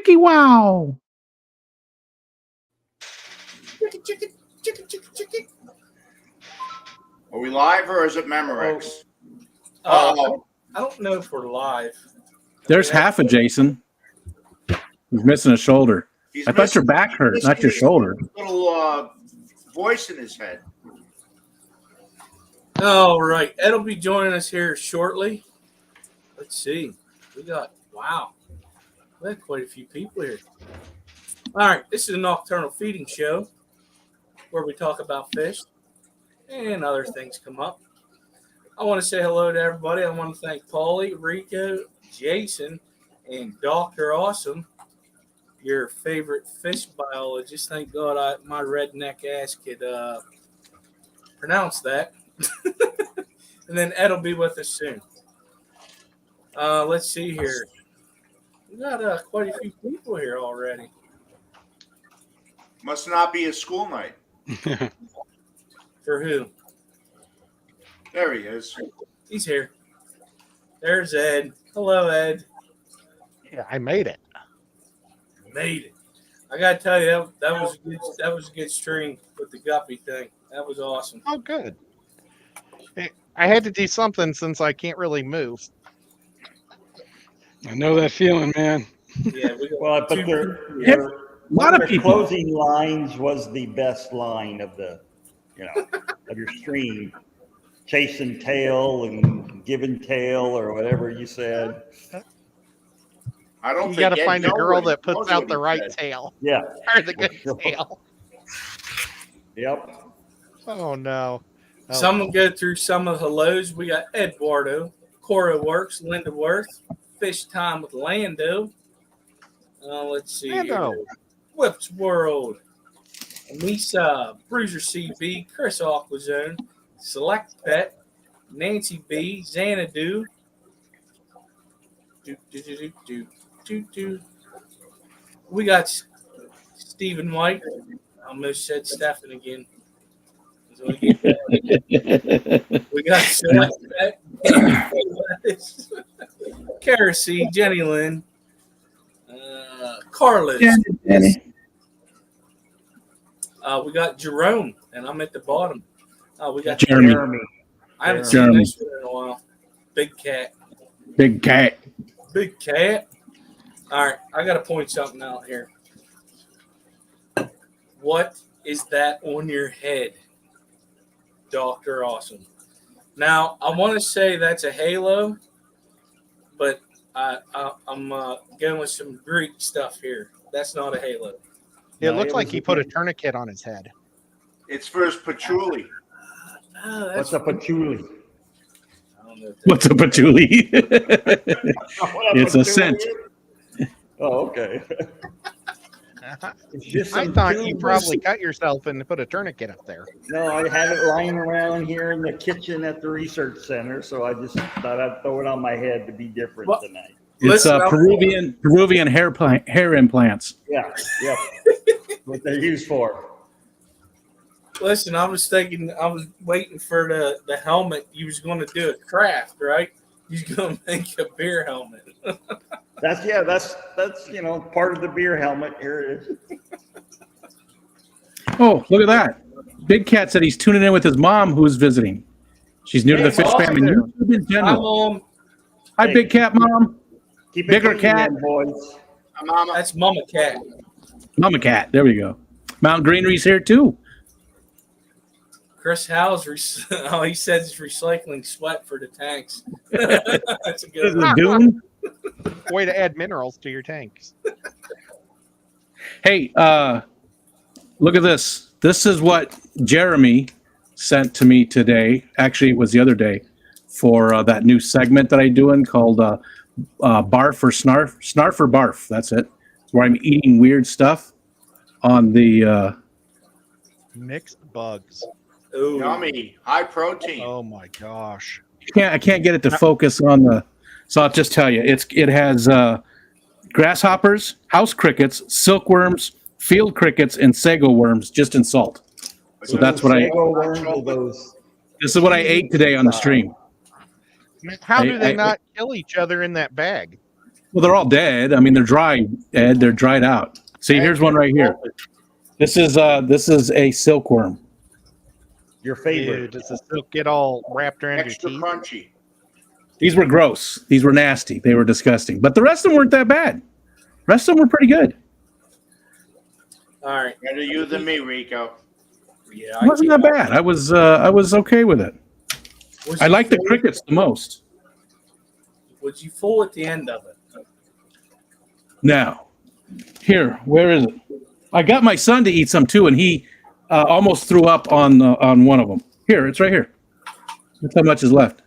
Wiki wow. Are we live or is it Memorex? I don't know if we're live. There's half of Jason. He's missing a shoulder. I thought your back hurt, not your shoulder. Little voice in his head. All right. Ed will be joining us here shortly. Let's see. We got quite a few people here. All right. This is a Nocturnal feeding show where we talk about fish and other things come up. I want to say hello to everybody. I want to thank Paulie, Rico, Jason, and Dr. Awesome, your favorite fish biologist. Thank God my redneck ass could pronounce that. And then Ed will be with us soon. Let's see here. We got quite a few people here already. Must not be a school night. For who? There he is. He's here. There's Ed. Hello, Ed. Yeah, I made it. Made it. I gotta tell you, that was a good stream with the guppy thing. That was awesome. Oh, good. I had to do something since I can't really move. I know that feeling, man. Yeah, Well, but A lot of people. Closing lines was the best line of the, of your stream. Chasing tail and giving tail or whatever you said. I don't. You got to Ed find a knows girl what that he puts knows out what the he right said. tail. Yeah. Or the good tail. Yep. Oh, no. Oh. Someone go through some of the hellos. We got Eduardo, Cora Works, Linda Worth, Fish Time with Lando. Let's see. Lando. Here. Whips World, Misa, Bruiser CB, Chris Aquazone, Select Pet, Nancy B, Xanadu. We got Stephen White. I almost said Stephen again. We got Select Pet, Kerosene, Jenny Lynn, Carlos. Jenny. We got Jerome, and I'm at the bottom. We got Jeremy. I haven't Jeremy. seen this one in a while. Big cat. Big cat. Big cat. All right, I got to point something out here. What is that on your head, Dr. Awesome? Now, I want to say that's a halo, but I'm going with some Greek stuff here. That's not a halo. It looked like he put a tourniquet on his head. It's for his patchouli. What's a patchouli? I don't know if What's a patchouli? It's a scent. Oh, okay. I thought you probably cut yourself and put a tourniquet up there. No, I have it lying around here in the kitchen at the research center, so I just thought I'd throw it on my head to be different tonight. It's Listen, Peruvian hair implants. Yeah, yep. What they're used for. Listen, I was waiting for the helmet. You was going to do a craft, right? You was going to make a beer helmet. That's part of the beer helmet. Here it is. Oh, look at that. Big Cat said he's tuning in with his mom who's visiting. She's new to the fish fam and YouTube in general. Hi, Big Cat Mom. Keep Bigger clean, cat. then, boys. Mama. That's Mama Cat. Mama Cat. There we go. Mountain Greenery's here too. Chris Howell's, he says it's recycling sweat for the tanks. That's a good one. Dune. Way to add minerals to your tanks. Hey, look at this. This is what Jeremy sent to me today. Actually, it was the other day for that new segment that I'm doing called Barf or Snarf. Snarf or Barf. That's it. Where I'm eating weird stuff on the Mixed bugs. Ooh. Yummy. High protein. Oh my gosh. I can't get it to focus on the. So I'll just tell you, it has grasshoppers, house crickets, silkworms, field crickets, and sago worms just in salt. So that's what This is what I ate today on the stream. How do they not kill each other in that bag? Well, they're all dead. I mean, they're dry, Ed. They're dried out. See, here's one right here. This is a silkworm. Your Ew, favorite. does the silk get all wrapped around Extra your teeth? crunchy. These were gross. These were nasty. They were disgusting. But the rest of them weren't that bad. The rest of them were pretty good. All right. Better you than me, Rico. Yeah. It wasn't that bad. I was okay with it. Was I you like the full- crickets the most. Was you full at the end of it? Now, here, where is it? I got my son to eat some too, and he almost threw up on one of them. Here, it's right here. That's how much is left.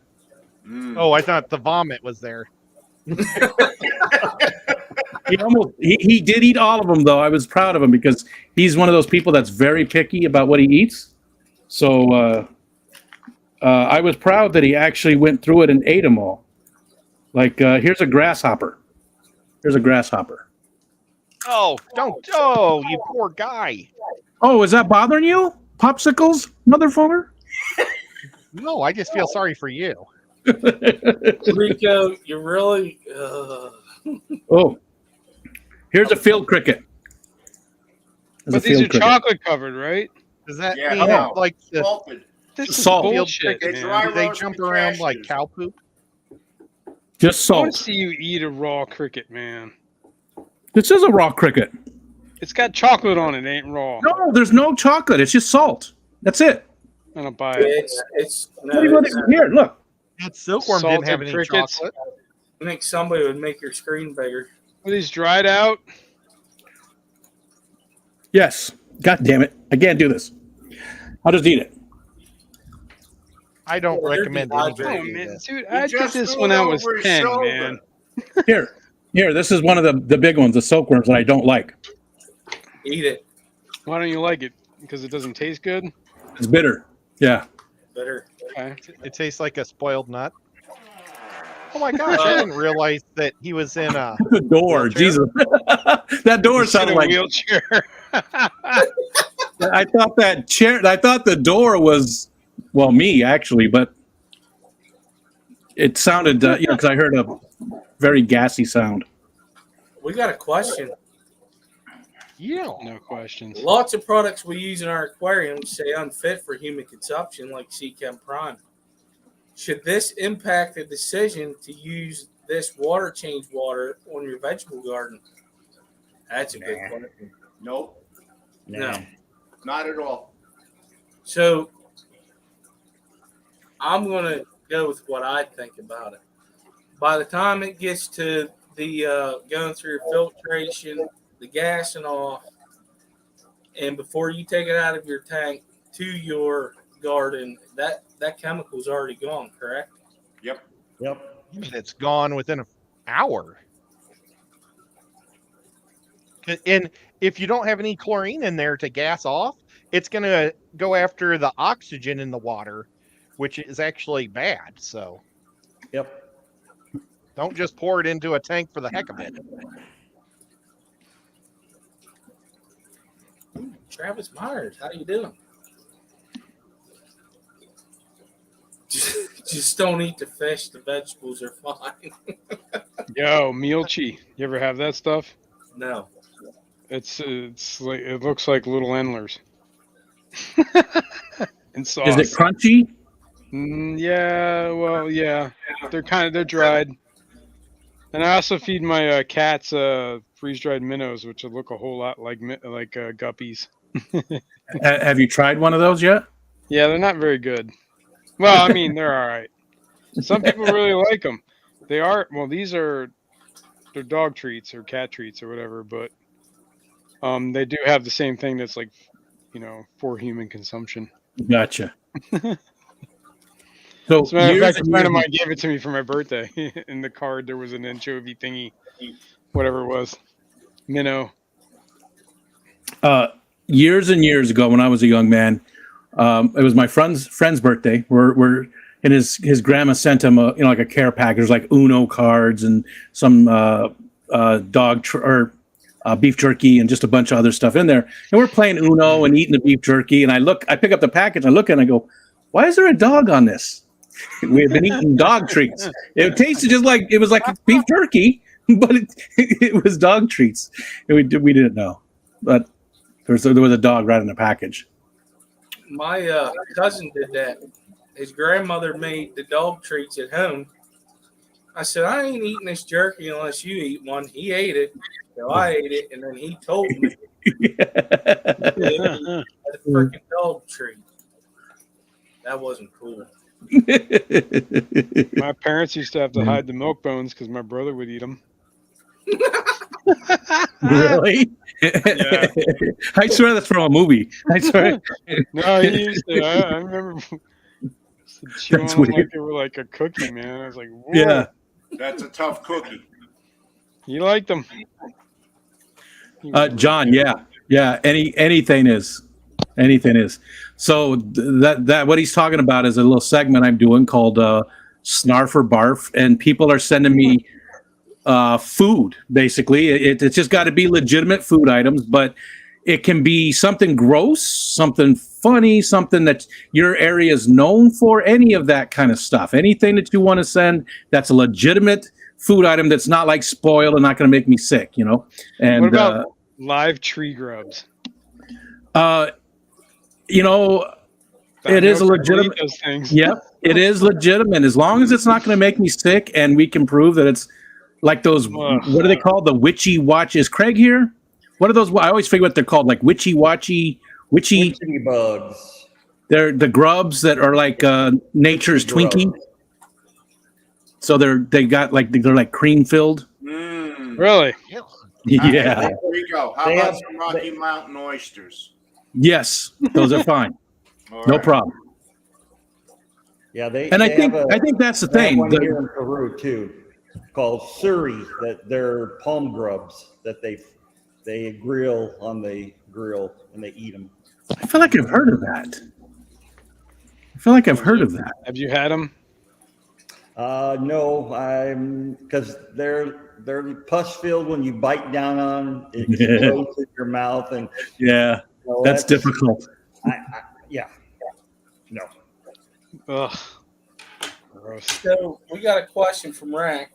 Mm. Oh, I thought the vomit was there. He did eat all of them though. I was proud of him because he's one of those people that's very picky about what he eats. So I was proud that he actually went through it and ate them all. Like here's a grasshopper. Here's a grasshopper. Oh, don't! Oh, you poor guy. Oh, is that bothering you? Popsicles, motherfucker? No, I just feel sorry for you. Rico, you really. Oh, here's a field cricket. There's a But these field are cricket. chocolate covered, right? Does that Yeah, mean no. like the, Salted. This is Salt. bullshit, They man. dry do they roast jump the around like cashews. cow poop? Just I want to salt. see you eat a raw cricket, man. This is a raw cricket. It's got chocolate on it, ain't raw. No, there's no chocolate. It's just salt. That's it. I don't buy it. It's What do you want to- Here, look. That silkworm didn't have Salted any crickets. chocolate. I think somebody would make your screen bigger. Are these dried out? Yes. God damn it. I can't do this. I'll just eat it. I don't Well, they're recommend dehydrated. Oh, anybody do man. this. Dude, He I did just this threw when it I was over his 10, shoulder. man. Here. This is one of the big ones, the silkworms that I don't like. Eat it. Why don't you like it? Because it doesn't taste good? It's bitter. Yeah. Better. Okay. It tastes like a spoiled nut. Oh my gosh, I didn't realize that he was in a. The door. Wheelchair? Jesus. That door He's in sounded a like wheelchair. I thought the door was me actually, but it sounded because I heard a very gassy sound. We got a question. Yeah. No questions. Lots of products we use in our aquariums say unfit for human consumption, like Chem Prime. Should this impact the decision to use this water change water on your vegetable garden? That's a good Nah. question. Nope, No. not at all. So I'm going to go with what I think about it. By the time it gets to the going through your filtration, the gassing off, and before you take it out of your tank to your garden, that chemical's already gone, correct? Yep. Yep. It's gone within an hour. And if you don't have any chlorine in there to gas off, it's going to go after the oxygen in the water, which is actually bad. So Yep. don't just pour it into a tank for the heck of it. Travis Myers, how you doing? Just don't eat the fish. The vegetables are fine. Yo, Mielchi. You ever have that stuff? No. It's like it looks like little endlers. And sauce. Is it crunchy? Yeah, well, yeah. They're dried. And I also feed my cats freeze-dried minnows, which look a whole lot like guppies. Have you tried one of those yet? Yeah, they're not very good. Well, I mean, they're all right. Some people really like them. They are. Well, they're dog treats or cat treats or whatever, but they do have the same thing that's like, for human consumption. Gotcha. So As a matter of years fact, a and friend of years- mine gave it to me for my birthday. In the card, there was an anchovy thingy, whatever it was, minnow. Years and years ago, when I was a young man, it was my friend's birthday. We're and his grandma sent him like a care package, like Uno cards and some beef jerky and just a bunch of other stuff in there. And we're playing Uno and eating the beef jerky. And I pick up the package, I look at it, and I go, "Why is there a dog on this?" We had been eating dog treats. It tasted just like it was like beef jerky, but it was dog treats. And we didn't know, but there was a dog right in the package. My cousin did that. His grandmother made the dog treats at home. I said, I ain't eating this jerky unless you eat one. He ate it. So I ate it, and then he told me it was a freaking dog treat. That wasn't cool. My parents used to have to hide the milk bones because my brother would eat them. Really? Yeah. I swear that's from a movie. I swear. No, he used to. I remember chewing That's them like weird. they were like a cookie, man. I was like, whoa. Yeah. That's a tough cookie. You liked them. John, yeah. Anything is. So that what he's talking about is a little segment I'm doing called Snarf or Barf, and people are sending me food. Basically, it's just got to be legitimate food items, but it can be something gross, something funny, something that your area is known for. Any of that kind of stuff. Anything that you want to send that's a legitimate food item that's not like spoiled and not going to make me sick. And What about live tree grubs? It is a legitimate. Those things. Yep, it is legitimate as long as it's not going to make me sick, and we can prove that it's like those. Ugh. What are they called? The witchy watch. Is Craig here? What are those? I always forget what they're called. Like witchy watchy, witchy. Witchy bugs. They're the grubs that are like nature's Grubs. Twinkie. So they're like cream filled. Mm. Really? Yeah. There we go. How They about have- some Rocky Mountain oysters? Yes, those are fine. All No right. problem. Yeah, they. And I they think have I think that's the they have thing. one The- here in Peru too, called suri. That they're palm grubs that they grill on the grill and they eat them. I feel like I've heard of that. Have you had them? No, I'm because they're pus filled when you bite down on. It explodes in your mouth and Yeah, that's difficult. Yeah, no. Ugh. Gross. So we got a question from Rank.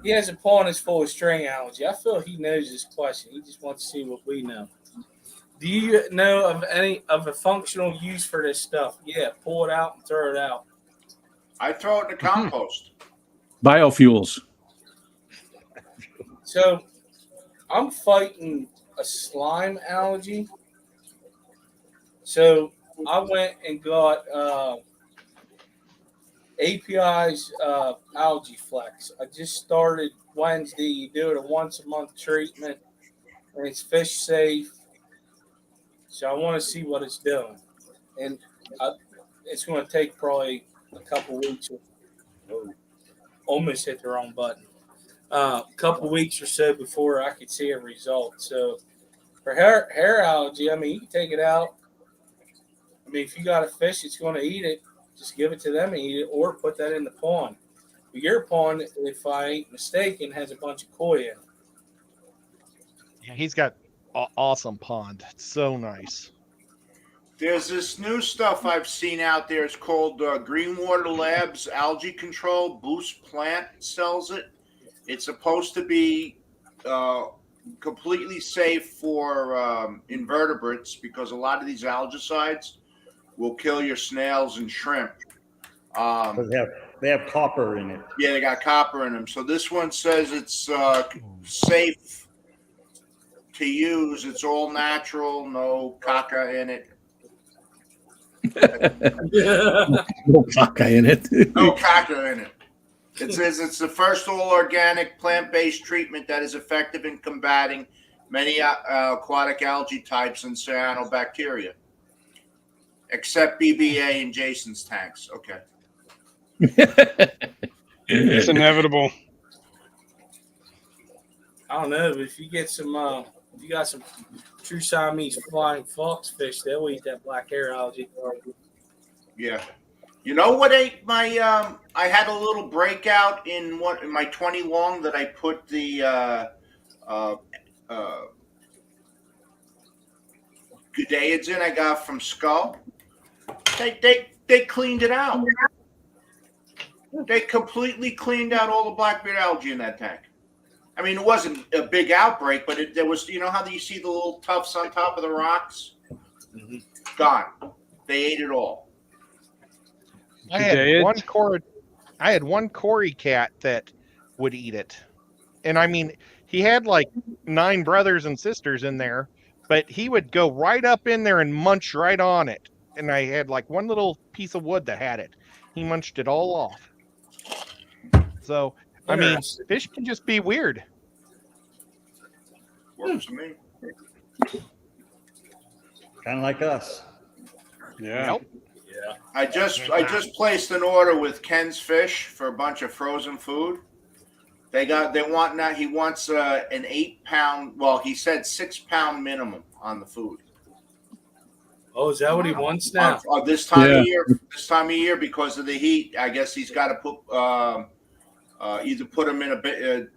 He has a pawn that's full of string allergy. I feel he knows this question. He just wants to see what we know. Do you know of any of a functional use for this stuff? Yeah, pull it out and throw it out. I throw it in the compost. Biofuels. So I'm fighting a slime allergy. So I went and got API's Algae Flex. I just started Wednesday. You do it a once a month treatment, and it's fish safe. So I want to see what it's doing, and it's going to take probably a couple weeks. Almost hit the wrong button. A couple weeks or so before I could see a result. So for hair allergy, I mean, you can take it out. I mean, if you got a fish that's going to eat it, just give it to them and eat it, or put that in the pond. But your pond, if I ain't mistaken, has a bunch of koi in it. Yeah, he's got an awesome pond. It's so nice. There's this new stuff I've seen out there. It's called Greenwater Labs Algae Control. Boost Plant sells it. It's supposed to be completely safe for invertebrates because a lot of these algicides will kill your snails and shrimp. They have copper in it. Yeah, they got copper in them. So this one says it's safe to use. It's all natural, no caca in it. No caca in it. No caca in it. It says it's the first all-organic plant-based treatment that is effective in combating many aquatic algae types and cyanobacteria, except BBA in Jason's tanks. Okay. It's inevitable. I don't know, but if you get some, if you got some true Siamese flying fox fish, they'll eat that black hair algae. Yeah. You know what ate my I had a little breakout in my 20 long that I put the Gudaids in I got from Skull. They cleaned it out. They completely cleaned out all the blackbeard algae in that tank. I mean, it wasn't a big outbreak, but there was. You know how you see the little tufts on top of the rocks? Mhm. Gone. They ate it all. I Did had they? one Cory cat that would eat it. And I mean, he had like 9 brothers and sisters in there, but he would go right up in there and munch right on it. And I had like one little piece of wood that had it. He munched it all off. So, I mean, Interesting. fish can just be weird. Works for me. Kind of like us. Yeah. Yep. Yeah. I just placed an order with Ken's Fish for a bunch of frozen food. They want now. He wants an 8-pound. Well, he said 6-pound minimum on the food. Oh, is that what he wants now? This time Yeah. of year. This time of year, because of the heat, I guess he's got to put either put them in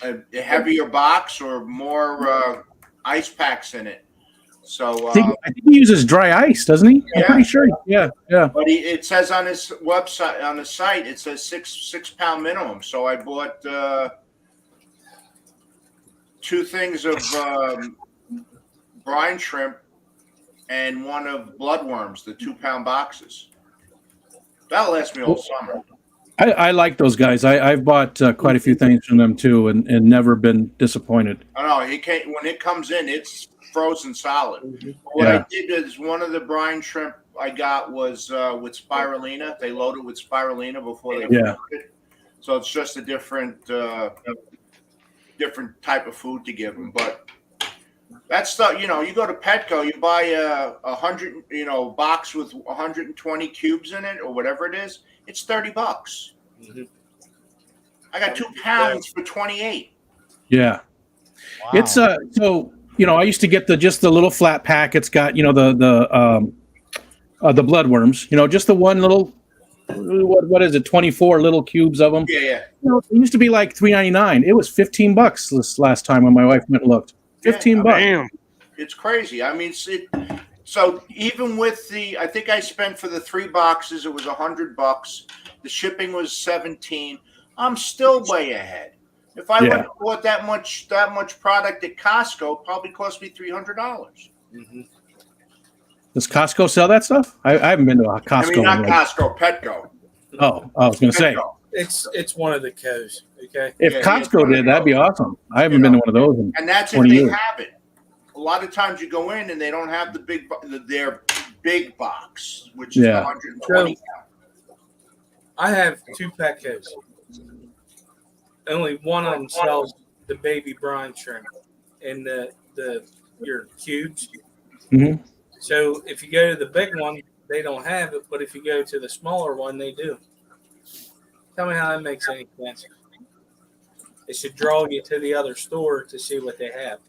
a heavier box or more ice packs in it. So, I think he uses dry ice, doesn't he? I'm Yeah. pretty sure. Yeah. but it says on his website, on the site, it says 6-pound minimum. So I bought 2 things of brine shrimp and one of bloodworms, the 2-pound boxes. That'll last me all summer. I like those guys. I've bought quite a few things from them too, and never been disappointed. I know he can't. When it comes in, it's frozen solid. Mhm. What Yeah. I did is one of the brine shrimp I got was with spirulina. They load it with spirulina before they Yeah. cook it, so it's just a different type of food to give them. But that stuff, you go to Petco, you buy a 100, box with 120 cubes in it or whatever it is. It's $30. Mhm. I got 2 pounds for 28. Yeah. Wow. It's so I used to get just the little flat pack. It's got the bloodworms. Just the one little what is it? 24 little cubes of them. Yeah. It used to be like $3.99. It was $15 this last time when my wife went and looked. $15. Damn. It's crazy. I mean, so even with I think I spent for the 3 boxes, it was $100. The shipping was $17. I'm still way ahead. If I would have bought that much product at Costco, it probably cost me $300. Mhm. Does Costco sell that stuff? I haven't been to a Costco. I mean, not in like- Costco, Petco. Oh, I was going to say, Petco. It's one of the co's. Okay. if Yeah, Costco yeah. did, that'd be awesome. I haven't been to one of those. And that's if 20 they years. have it. A lot of times you go in and they don't have their big box, which is Yeah. 120. I have 2 Petcos. Only one of them sells the baby brine shrimp and your cubes. Mhm. So if you go to the big one, they don't have it, but if you go to the smaller one, they do. Tell me how that makes any sense. It should draw you to the other store to see what they have.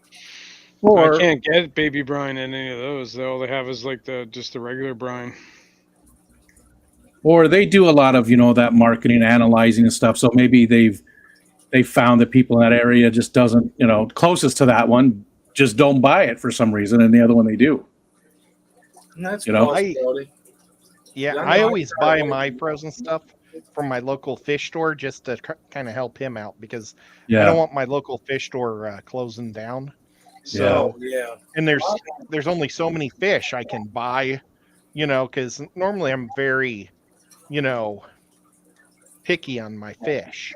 Or I can't get baby brine in any of those. All they have is like just the regular brine. Or they do a lot of that marketing, analyzing and stuff. So maybe they found that people in that area just doesn't closest to that one just don't buy it for some reason, and the other one they do. And that's You know? a possibility. Yeah, Yeah, I no, always I- buy my frozen stuff from my local fish store just to kind of help him out because I Yeah, don't want my local fish store closing down. So, Yeah. and there's only so many fish I can buy, because normally I'm very, picky on my fish.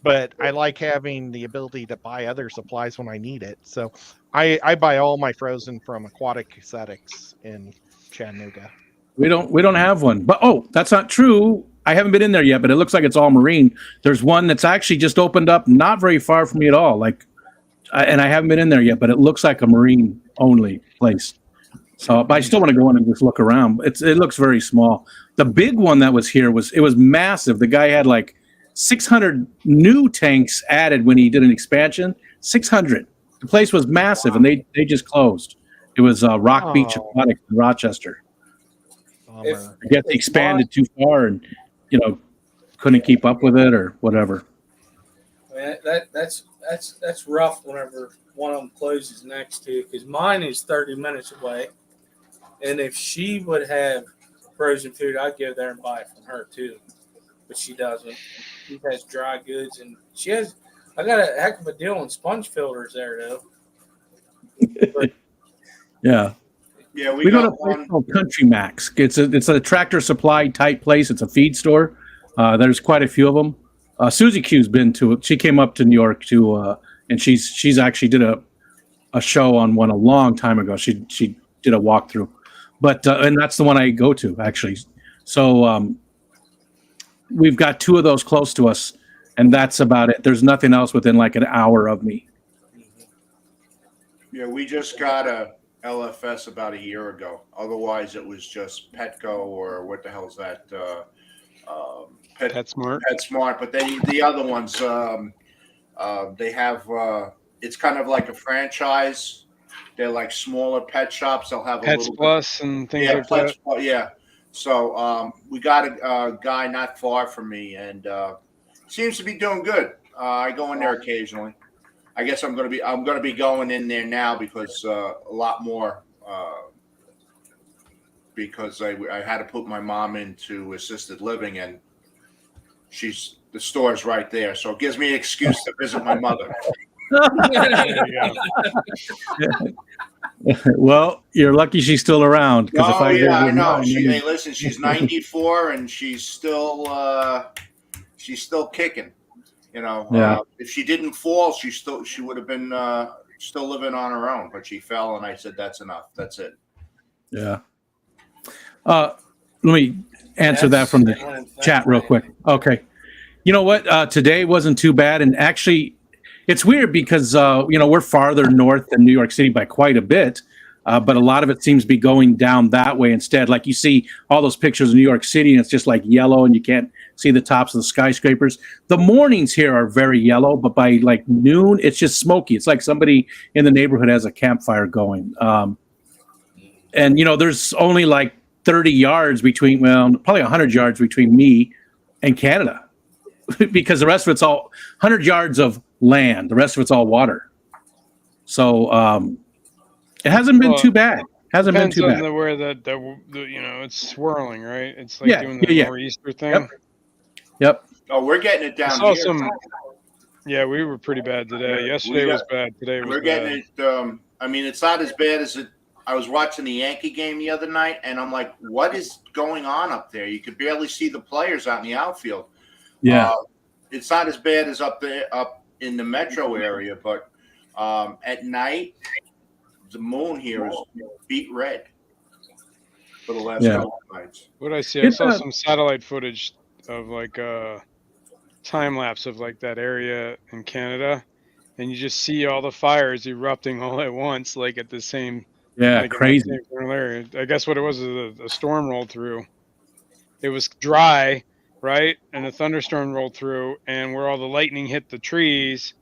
But I like having the ability to buy other supplies when I need it. So I buy all my frozen from Aquatic Aesthetics in Chattanooga. we don't have one. But that's not true. I haven't been in there yet, but it looks like it's all marine. There's one that's actually just opened up, not very far from me at all. And I haven't been in there yet, but it looks like a marine only place. So, but I still want to go in and just look around. It looks very small. The big one that was here was massive. The guy had like 600 new tanks added when he did an expansion. 600. The place was massive, and they just closed. It was Rock Beach Oh. Aquatics in Rochester. If- Bummer. I guess they expanded too far and couldn't keep up with it or whatever. I mean, that's rough whenever one of them closes next to you because mine is 30 minutes away. And if she would have frozen food, I'd go there and buy it from her too. But she doesn't. She has dry goods and she has I got a heck of a deal on sponge filters there, though. Yeah. Yeah, we We go to got a place one. called Country Max. It's a Tractor Supply type place. It's a feed store. There's quite a few of them. Susie Q's been to it. She came up to New York to, and she's actually did a show on one a long time ago. She did a walkthrough, but and that's the one I go to actually. So we've got 2 of those close to us, and that's about it. There's nothing else within like an hour of me. Yeah, we just got a LFS about a year ago. Otherwise, it was just Petco or what the hell's that? PetSmart. PetSmart. But the other ones, they have. It's kind of like a franchise. They're like smaller pet shops. They'll have a Pets little Plus and things yeah, like that. yeah. So we got a guy not far from me, and seems to be doing good. I go in there occasionally. I guess I'm gonna be going in there now because a lot more because I had to put my mom into assisted living, and the store's right there, so it gives me an excuse to visit my mother. There you go. Well, you're lucky she's still around. Because if Oh I yeah, I visit know. mine, Hey, listen, she's 94 and she's still kicking. You know, Yeah. if she didn't fall, she would have been still living on her own. But she fell, and I said, "That's enough. That's it." Yeah. Let me answer that from the chat real quick. Okay. You know what? Today wasn't too bad, and actually, it's weird because we're farther north than New York City by quite a bit, but a lot of it seems to be going down that way instead. Like you see all those pictures of New York City, and it's just like yellow, and you can't see the tops of the skyscrapers. The mornings here are very yellow, but by like noon, it's just smoky. It's like somebody in the neighborhood has a campfire going. And there's only like 30 yards between, well, probably 100 yards between me and Canada, because the rest of it's all 100 yards of land. The rest of it's all water. So it hasn't been too bad. Hasn't been Depends too on bad. where it's swirling, right? It's like doing the yeah. nor'easter thing. Yep. Oh, we're getting it I down saw here. some. Yeah, we were pretty bad today. Yesterday was bad. Today was We're bad. getting it. I mean, it's not as bad as it. I was watching the Yankee game the other night, and I'm like, "What is going on up there? You could barely see the players out in the outfield." Yeah. It's not as bad as up in the metro area, but at night, the moon here is beat red for the last couple of nights. What did I see? I saw some satellite footage of like time lapse of like that area in Canada, and you just see all the fires erupting all at once, like at the same. Yeah. Like Crazy. I guess what it was is a storm rolled through. It was dry, right? And a thunderstorm rolled through, and where all the lightning hit the trees,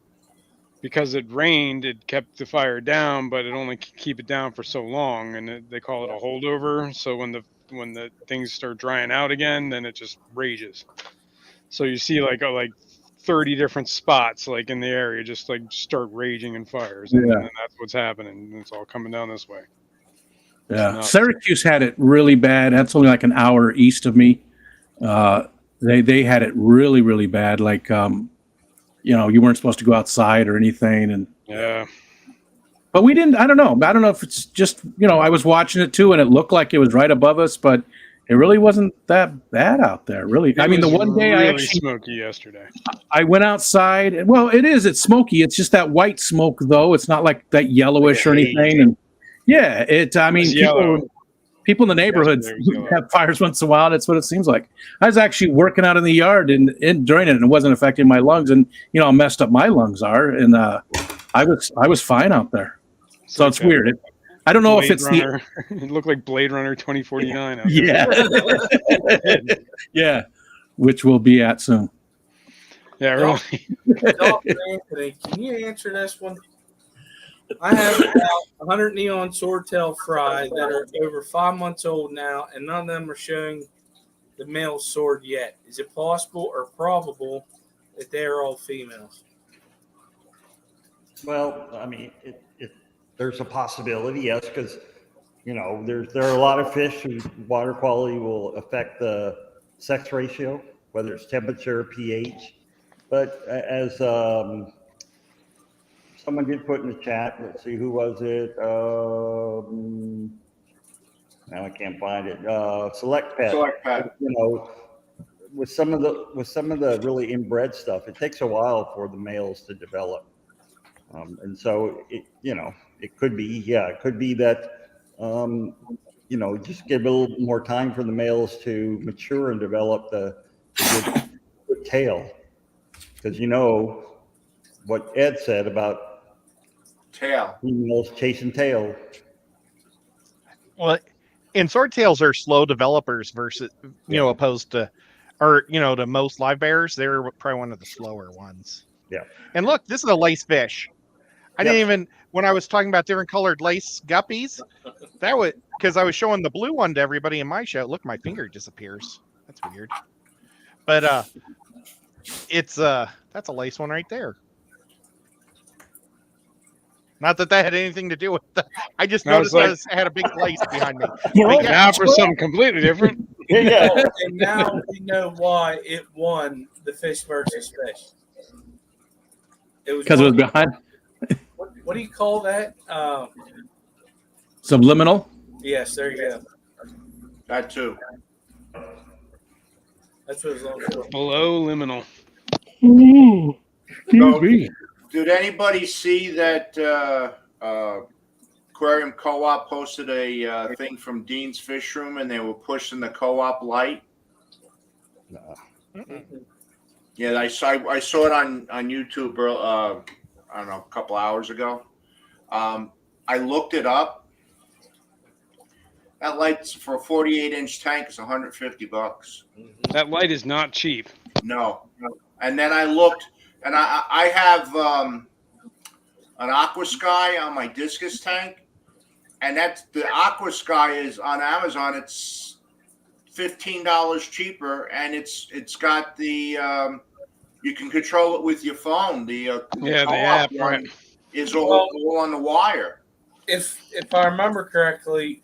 because it rained, it kept the fire down, but it only keep it down for so long, and they call it a holdover. So when the things start drying out again, then it just rages. So you see like 30 different spots like in the area just like start raging in fires, and that's what's happening. It's all coming down this way. Yeah. Syracuse had it really bad. That's only like an hour east of me. They had it really, really bad. Like you weren't supposed to go outside or anything. And yeah. But we didn't. I don't know if it's just I was watching it too, and it looked like it was right above us, but it really wasn't that bad out there, really. I mean, the one day really I actually smoky yesterday. I went outside. And, well, it's smoky. It's just that white smoke, though. It's not like that yellowish or anything. And yeah, I mean, people in the neighborhood have fires once in a while. That's what it seems like. I was actually working out in the yard and during it, and it wasn't affecting my lungs. And how messed up my lungs are. And I was fine out there. So it's weird. I don't know if it's Runner. It looked like Blade Runner 2049. Yeah. Yeah. Which we'll be at soon. Yeah, really. Anthony, can you answer this one? I have about 100 neon swordtail fry that are over 5 months old now, and none of them are showing the male sword yet. Is it possible or probable that they are all females? Well, I mean, there's a possibility, yes, because there are a lot of fish whose water quality will affect the sex ratio, whether it's temperature, pH. But as someone did put in the chat. Let's see, who was it? Now I can't find it. Select Pet. Select Pet. You know, with some of the really inbred stuff, it takes a while for the males to develop, and so it could be that just give a little more time for the males to mature and develop the good tail, because what Ed said about Tail. females chasing tail. Well, and swordtails are slow developers versus opposed to, or to most live bears. They're probably one of the slower ones. Yeah. And look, this is a lace fish. I Yep. didn't even, when I was talking about different colored lace guppies, that was because I was showing the blue one to everybody in my show. Look, my finger disappears. That's weird. But it's that's a lace one right there. Not that had anything to do with the. I just No, it's noticed it had a big lace behind me. Now for something completely different. Yeah. Oh, and now we know why it won the fish versus fish. It was Because it was behind what do you call that? subliminal. Yes, there you go. That too. That's what it was on for. Below liminal. So, did anybody see that Aquarium Co-op posted a thing from Dean's Fish Room, and they were pushing the co-op light? Yeah, I saw it on YouTube. I don't know, a couple hours ago. I looked it up. That light's for a 48-inch tank is $150. That light is not cheap. No. And then I looked, and I have an Aqua Sky on my discus tank, and that's the Aqua Sky is on Amazon. It's $15 cheaper, and it's got the you can control it with your phone. The app one is all on the wire. If I remember correctly,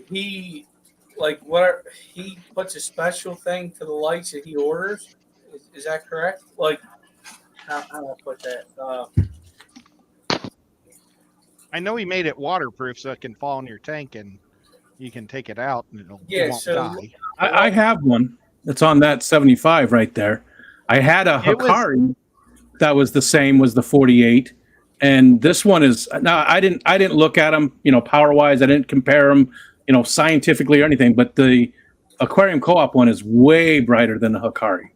he puts a special thing to the lights that he orders. Is that correct? Like, how do I put that? I know he made it waterproof so it can fall in your tank and you can take it out and it won't die. I have one. It's on that 75 right there. I had a Hikari that was the same, was the 48, and this one is now. I didn't look at them, power wise. I didn't compare them, scientifically or anything. But the Aquarium Co-op one is way brighter than the Hikari.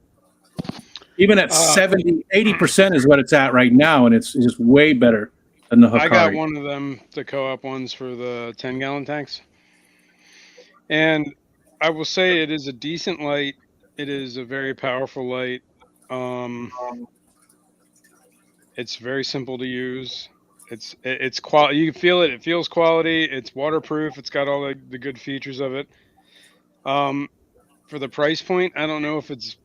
Even at 80% is what it's at right now, and it's just way better than the Hikari. I got one of them, the co-op ones for the 10-gallon tanks. And I will say it is a decent light. It is a very powerful light. It's very simple to use. It's quality. You can feel it. It feels quality. It's waterproof. It's got all the good features of it. For the price point, I don't know if it's.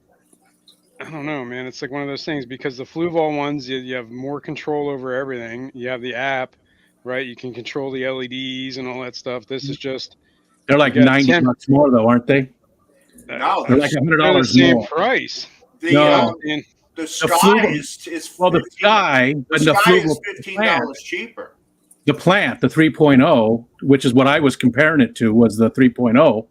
I don't know, man. It's like one of those things because the Fluval ones, you have more control over everything. You have the app, right? You can control the LEDs and all that stuff. This is just. They're like $90 more, though, aren't they? No, they're like $100 same more. Price. The Sky is well, the Sky, but the Sky Fluval is $15 cheaper. The plant, the 3.0, which is what I was comparing it to, was the 3.0,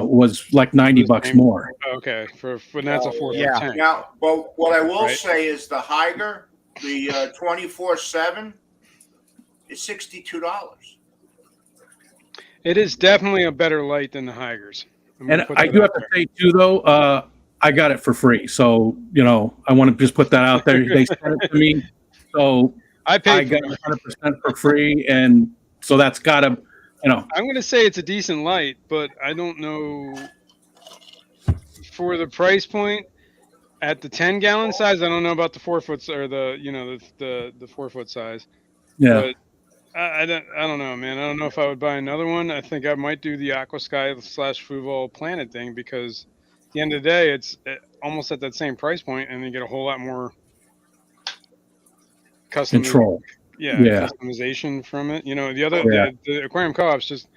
was like $90 more. Okay, when that's a 4-foot tank. Now, but what I will say is the Higer, the 24/7, is $62. It is definitely a better light than the Higers. And I do have to say too, though, I got it for free. So, I want to just put that out there. They sent it to me. So I got it 100% for free. And so that's got to, I'm going to say it's a decent light, but I don't know for the price point at the 10-gallon size. I don't know about the 4-foot or the 4-foot size. Yeah. But I don't know, man. I don't know if I would buy another one. I think I might do the Aqua Sky / Fluval Planet thing because at the end of the day, it's almost at that same price point, and you get a whole lot more control. Customization from it. The Aquarium Co-op's just,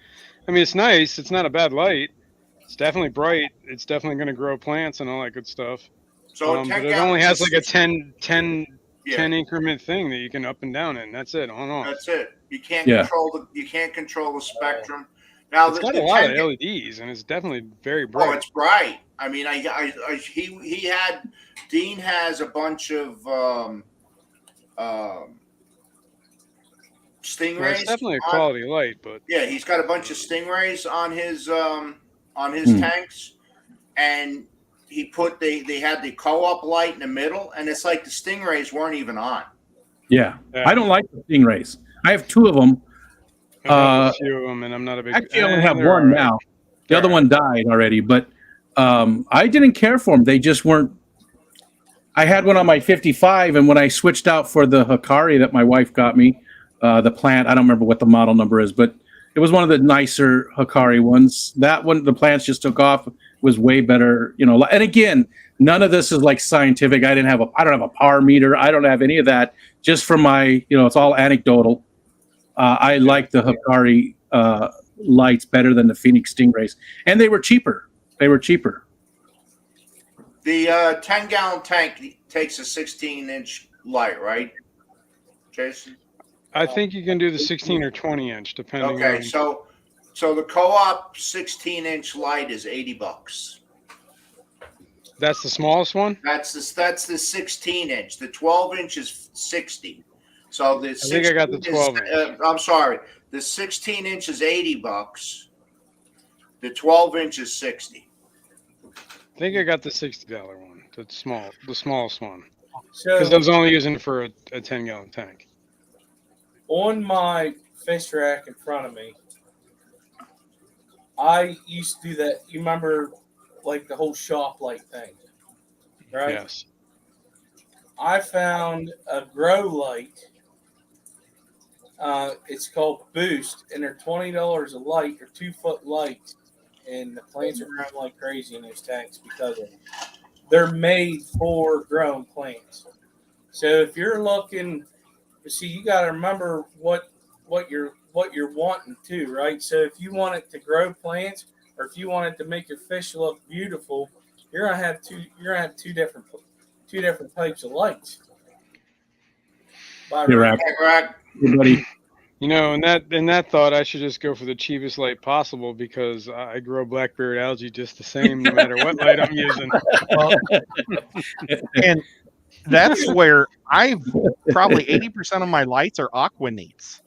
it's nice. It's not a bad light. It's definitely bright. It's definitely going to grow plants and all that good stuff. So but it only has like a 10 Yeah. 10 increment thing that you can up and down in. That's it, on off. That's it. You can't Yeah. control the spectrum. Now It's got the a lot 10 of LEDs, and it's definitely very Oh, bright. it's bright. I mean, Dean has a bunch of stingrays. Well, it's definitely a quality light, but Yeah, he's got a bunch of stingrays on his Hmm. tanks, and they had the co-op light in the middle, and it's like the stingrays weren't even on. Yeah. Yeah. I don't like the stingrays. I have two of them. I've had a few of them, and I'm not a big. Actually, I only have they're one all right. now. The They're other all one died already, but I didn't care for them. They just weren't. I had one on my 55, and when I switched out for the Hikari that my wife got me, the plant, I don't remember what the model number is, but it was one of the nicer Hikari ones. That one, the plants just took off, was way better, you know. And again, none of this is like scientific. I don't have a power meter. I don't have any of that. Just from my, you know, it's all anecdotal. I like the Hikari lights better than the Phoenix Stingrays, and they were cheaper. The 10-gallon tank takes a 16-inch light, right, Jason? I think you can do the 16 or 20 inch, depending Okay, on. so the co-op 16-inch light is $80. That's the smallest one. That's the 16-inch. The 12-inch is 60. So the I think I got the 12-inch. I'm sorry. The 16-inch is $80. The 12-inch is 60. I think I got the $60 one. The smallest one. So Because I was only using it for a 10-gallon tank. on my fish rack in front of me, I used to do that. You remember, like the whole shop light thing, right? Yes. I found a grow light. It's called Boost, and they're $20 a light. They're 2-foot lights, and the plants are growing like crazy in those tanks because of it. They're made for growing plants. So if you're looking, see, you got to remember what you're wanting too, right? So if you want it to grow plants, or if you want it to make your fish look beautiful, you're gonna have two different types of lights. You're right. Right. Everybody. You know, in that thought, I should just go for the cheapest light possible because I grow blackberry algae just the same, no matter what light I'm using. Well, and that's where I've probably 80% of my lights are Aquanites,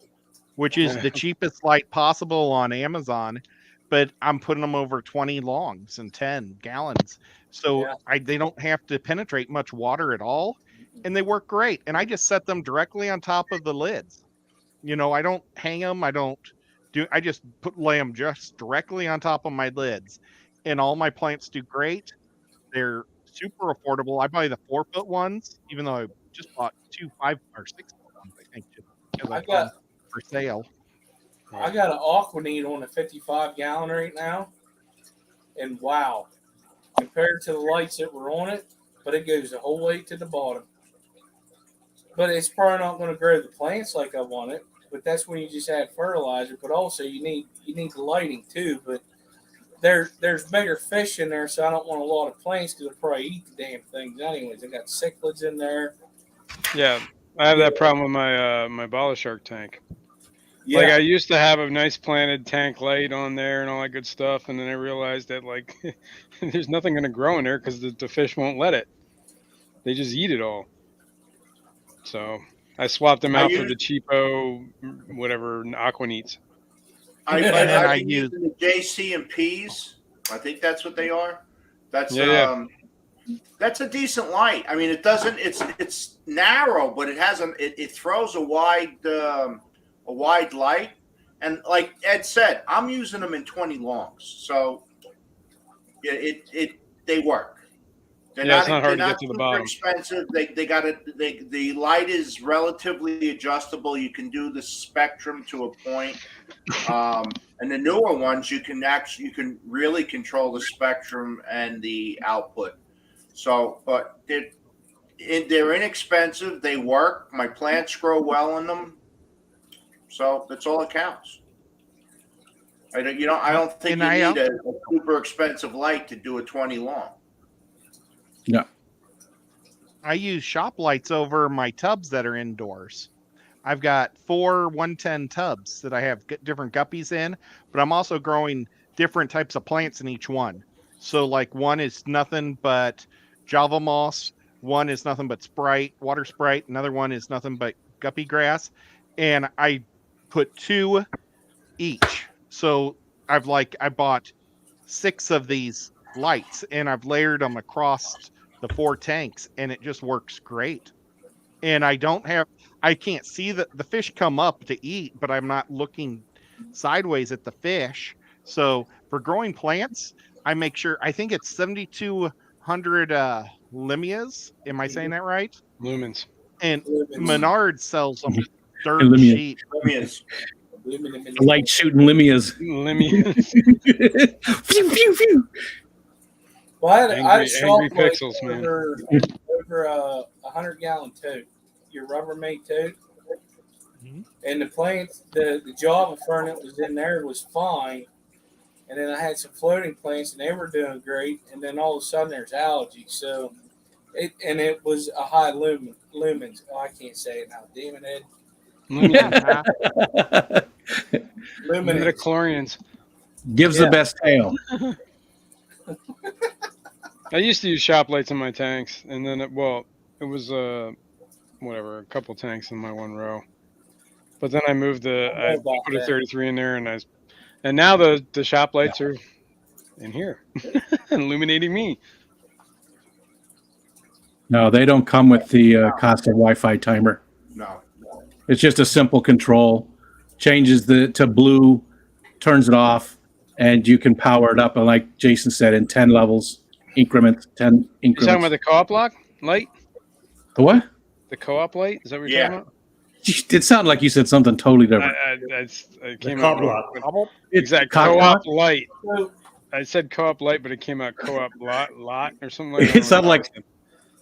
which is the cheapest light possible on Amazon, but I'm putting them over 20 longs and 10 gallons. So they don't have to penetrate much water at all, and they work great. And I just set them directly on top of the lids. You know, I don't hang them. I just lay them just directly on top of my lids, and all my plants do great. They're super affordable. I buy the 4-foot ones, even though I just bought 2 5 or 6-foot ones, I think, just because I got them for sale. I got an Aquanite on a 55-gallon right now, and wow, compared to the lights that were on it, but it goes the whole way to the bottom. But it's probably not going to grow the plants like I want it. But that's when you just add fertilizer. But also you need the lighting too. But there's bigger fish in there, so I don't want a lot of plants because they'll probably eat the damn things anyways. They got cichlids in there. Yeah, I have that problem with my bala shark tank. Yeah. Like I used to have a nice planted tank light on there and all that good stuff, and then I realized that like there's nothing going to grow in there because the fish won't let it. They just eat it all. So I swapped them out for the cheapo, whatever, Aquanites. I use the JC and P's. I think that's what they are. That's that's a decent light. I mean, it doesn't. It's narrow, but it throws a wide light. And like Ed said, I'm using them in 20 longs, so they work. It's not hard to get to the bottom. Expensive. The light is relatively adjustable. You can do the spectrum to a point. And the newer ones, you can really control the spectrum and the output. So, but they're inexpensive. They work. My plants grow well in them. So that's all that counts. I don't think you need a super expensive light to do a 20 long. Yeah. I use shop lights over my tubs that are indoors. I've got 4 110 tubs that I have different guppies in, but I'm also growing different types of plants in each one. So like one is nothing but Java moss, one is nothing but Sprite, water Sprite, another one is nothing but guppy grass, and I put 2 each. So I bought 6 of these lights and I've layered them across the 4 tanks and it just works great. And I can't see the fish come up to eat, but I'm not looking sideways at the fish. So for growing plants, I make sure, I think it's 7,200 limias. Am I saying that right? Lumens. And Menard sells them dirt Limia. cheap. Limias. Light shooting limias. Limias. Pew, pew, pew. Well, I had Angry salt pixels, man. over a 100-gallon tote, your Rubbermaid tote, Mhm. and the plants, the Java fern that was in there was fine, and then I had some floating plants and they were doing great, and then all of a sudden there's algae, so it was a high lumens. Oh, I can't say it now. Demon Ed. Luminous. Luminous. Midichlorians. Gives Yeah. the best tail. I used to use shop lights in my tanks, and then it was whatever, a couple tanks in my one row. But then I moved I put a 33 in there, and now the shop lights are in here, illuminating me. No, they don't come with the Costa Wi-Fi timer. No. It's just a simple control. Changes to blue, turns it off, and you can power it up. And like Jason said, in 10 levels, increments, 10 You increments. talking about the co-op light? The what? The co-op light? Is that what you're Yeah. talking about? It sounded like you said something totally different. I came The out cop block. exact Cock co-op block? light. So, I said co-op light, but it came out co-op lot or something like that. It sounded like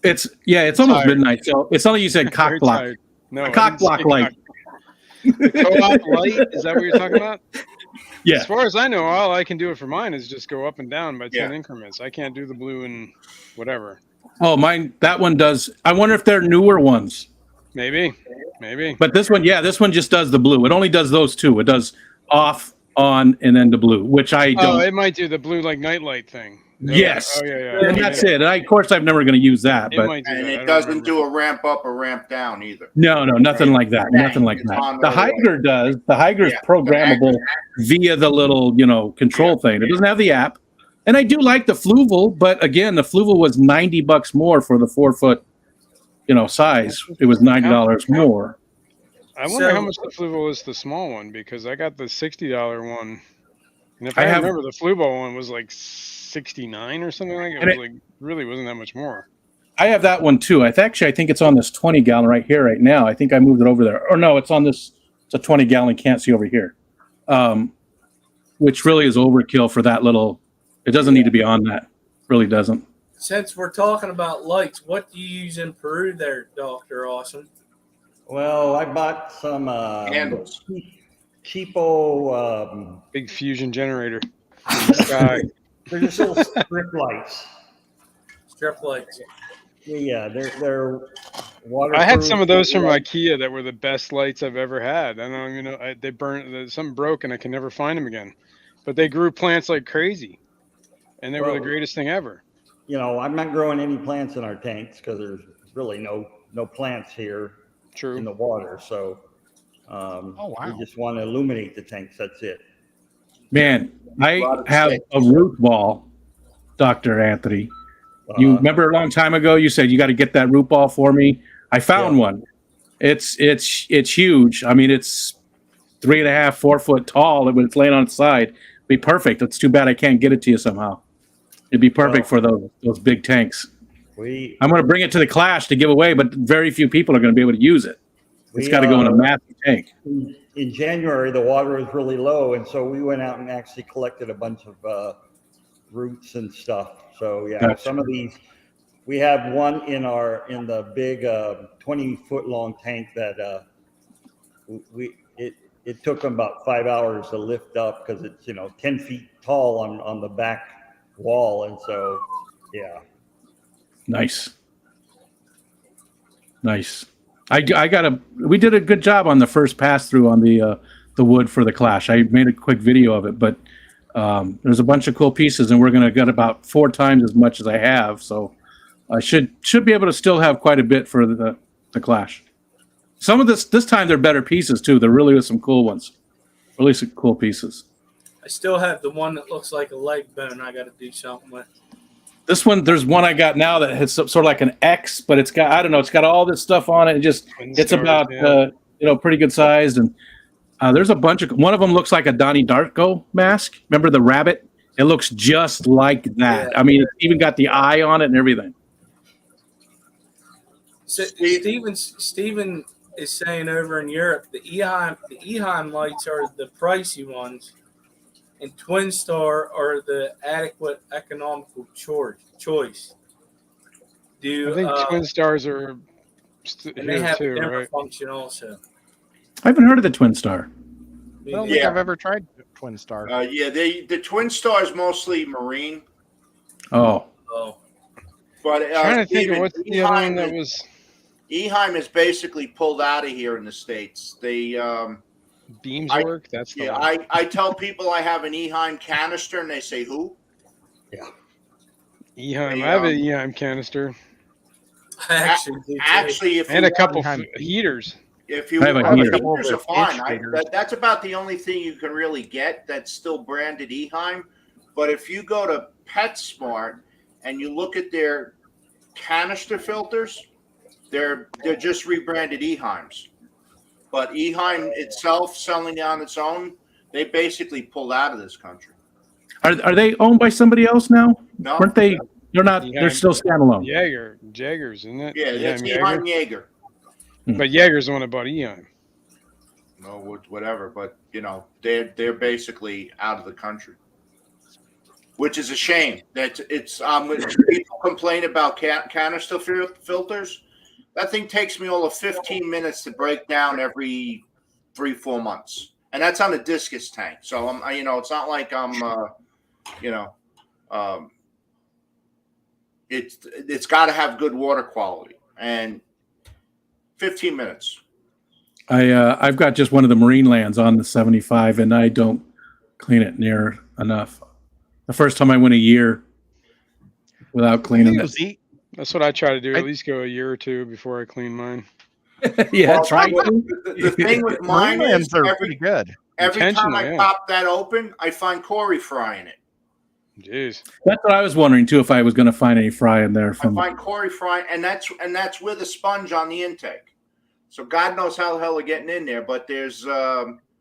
it's almost Tired. midnight. So it's not like you said cock Very block. tired. No, A I cock didn't block say light. The co-op light? Is that what you're talking about? Yeah. As far as I know, all I can do it for mine is just go up and down by 10 Yeah. increments. I can't do the blue and whatever. Oh, mine. That one does. I wonder if they're newer ones. Maybe. But this one just does the blue. It only does those two. It does off, on, and then the blue, which I Oh, don't. it might do the blue like nightlight thing. Yes. Oh yeah. And that's it. And of course, I'm never going to use that. It But might do And that. I it don't doesn't remember. do a ramp up or ramp down either. no, nothing like that. Bang. Nothing like It's that. on The the Higer does. The Higer is Yeah. programmable via the little, control thing. It doesn't have the app. And I do like the Fluval, but again, the Fluval was $90 more for the 4-foot, size. It was $90 more. I wonder So- how much the Fluval is the small one, because I got the $60 one. And if I I have- remember, the Fluval one was like 69 or something like it. And Was like really wasn't that much more. I have that one too. I think it's on this 20-gallon right here, right now. I think I moved it over there. Or no, it's on this. It's a 20-gallon. Can't see over here, which really is overkill for that little. It doesn't need to be on that. Really doesn't. since we're talking about lights, what do you use in Peru there, Dr. Awesome? Well, I bought some Handles. cheapo. Big fusion generator. Sky. They're just little strip lights. Strip lights. Yeah, they're water. I had some of those from IKEA that were the best lights I've ever had. I don't even know. They burned. Something broke, and I can never find them again. But they grew plants like crazy, and they were the Well, greatest thing ever. I'm not growing any plants in our tanks because there's really no plants here in True. the water. So wow. we just want to illuminate the tanks. That's it. Man, I Lot of have sticks. a root ball, Dr. Anthony. You remember a long time ago you said you got to get that root ball for me? I found one. It's huge. I mean, it's 3.5, 4 foot tall when it's laying on its side. Be perfect. It's too bad I can't get it to you somehow. It'd be perfect for those big tanks. I'm going to bring it to the Clash to give away, but very few people are going to be able to use it. It's got to go in a massive tank. In January, the water was really low, and so we went out and actually collected a bunch of roots and stuff. So yeah, Gotcha. some of these, we have one in the big 20-foot long tank that it took them about 5 hours to lift up because it's 10 feet tall on the back wall, and so yeah. Nice. Nice. We did a good job on the first pass through on the wood for the Clash. I made a quick video of it, but there's a bunch of cool pieces, and we're going to get about 4 times as much as I have. So I should be able to still have quite a bit for the Clash. Some of this time they're better pieces too. There really was some cool ones, really some cool pieces. I still have the one that looks like a leg bone. I got to do something with. This one, there's one I got now that has sort of like an X, but it's got, I don't know, it's got all this stuff on it. It just, it's about, pretty good sized. And there's a bunch of, one of them looks like a Donnie Darko mask. Remember the rabbit? It looks just like that. Yeah. I mean, it's even got the eye on it and everything. So Steven is saying over in Europe, the Eheim lights are the pricey ones, and Twin Star are the adequate economical choice. I think Twin Stars are and they have too, a dimmer right? function also. I haven't heard of the Twin Star. I don't think I've ever tried Twin Star. The Twin Star is mostly marine. Oh. But I'm trying to think of Steven, what's the other one that was. Eheim is basically pulled out of here in the States. They Beams I- work? That's the yeah, one. I tell people I have an Eheim canister, and they say who? Eheim. I have an Eheim canister Actually, do too. Actually, if and you a couple Eheim. heaters. If you I have a want, heater. heaters are fine. Inch That's about the only thing you can really get that's still branded Eheim. But if you go to PetSmart and you look at their canister filters, they're just rebranded Eheims. But Eheim itself, selling on its own, they basically pulled out of this country. Are they owned by somebody else now? No, Weren't they? They're not. Eheim. They're still standalone. Jaggers, isn't it? Yeah, that's Jaeger. Eheim Jaeger. But Jaeger's the one that bought Eheim. No, whatever. But they're basically out of the country, which is a shame. That it's people complain about canister filters. That thing takes me all of 15 minutes to break down every 3-4 months, and that's on a discus tank. So it's not like it's got to have good water quality, and 15 minutes. I've got just one of the Marine Lands on the 75, and I don't clean it near enough. The first time I went a year without cleaning it. That's what I try to do. At least go a year or two before I clean mine. Yeah, Well, try. the thing with mine is are pretty good. every time Intentional, I yeah. pop that open, I find Corey frying it. Jeez. That's what I was wondering too. If I was going to find any fry in there I from. find Corey frying, and that's with a sponge on the intake. So God knows how the hell they're getting in there. But there's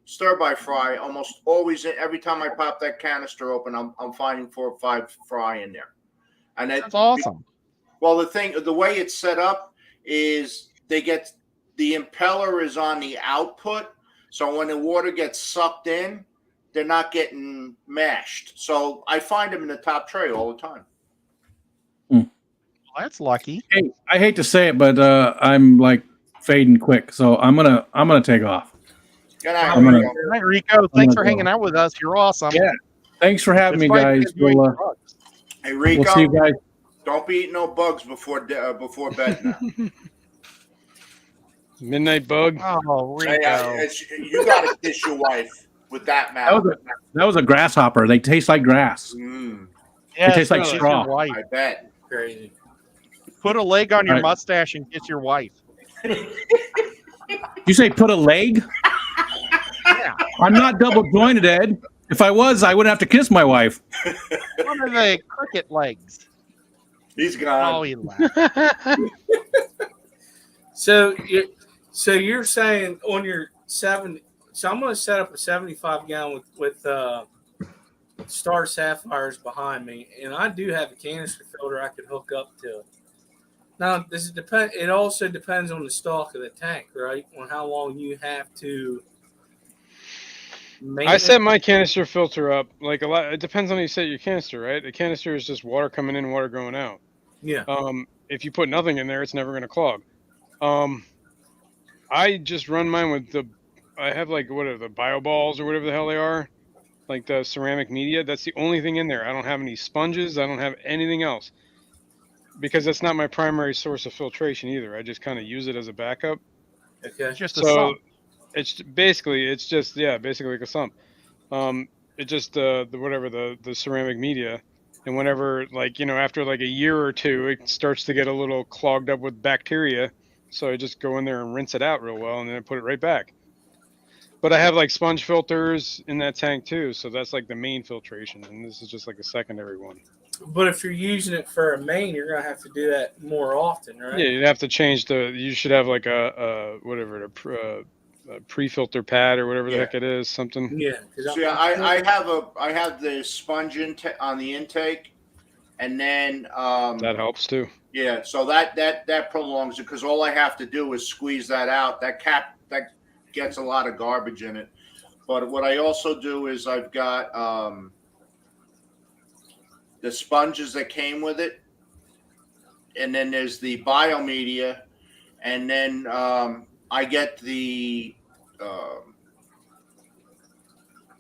stir-by fry almost always. Every time I pop that canister open, I'm finding 4 or 5 fry in there, and That's awesome. Well, the way it's set up is the impeller is on the output, so when the water gets sucked in, they're not getting mashed. So I find them in the top tray all the time. Well, that's lucky. Hey, I hate to say it, but I'm like fading quick, so I'm gonna take off. Good night, I'm gonna- Rico. All right, Rico, thanks for go. hanging out with us. You're awesome. Yeah. Thanks for having me, Despite guys. doing We'll drugs. Hey, Rico, see you guys. don't be eating no bugs before bed now. Midnight bug. Oh, Rico. Hey, you got to kiss your wife with that mouth. That was a grasshopper. They taste like grass. Yeah, It tastes like kiss your straw. wife. I bet. Crazy. Put a leg on your Right. mustache and kiss your wife. You say put a leg? Yeah. I'm not double jointed, Ed. If I was, I wouldn't have to kiss my wife. One of the cricket legs. He's Oh, gone. he laughed. So you're saying on your 7? So I'm going to set up a 75 gallon with Star Sapphires behind me, and I do have a canister filter I could hook up to. Now, does it depend? It also depends on the stock of the tank, right? On how long you have to. I set my canister filter up like a lot. It depends on how you set your canister, right? The canister is just water coming in, water going out. Yeah. If you put nothing in there, it's never going to clog. I just run mine with I have like the bio balls or whatever the hell they are, like the ceramic media. That's the only thing in there. I don't have any sponges. I don't have anything else. because that's not my primary source of filtration either. I just kind of use it as a backup. Okay. It's just a So sump. it's just basically like a sump. It just the ceramic media, and whenever after like a year or two, it starts to get a little clogged up with bacteria. So I just go in there and rinse it out real well, and then I put it right back. But I have like sponge filters in that tank too, so that's like the main filtration, and this is just like a secondary one. But if you're using it for a main, you're gonna have to do that more often, right? Yeah, you'd have to change you should have like a pre-filter pad or whatever the Yeah. heck it is, something. Yeah. See, I have the sponge on the intake, and then That helps too. yeah, so that prolongs it because all I have to do is squeeze that out. That cap that gets a lot of garbage in it. But what I also do is I've got the sponges that came with it, and then there's the biomedia, and then I get the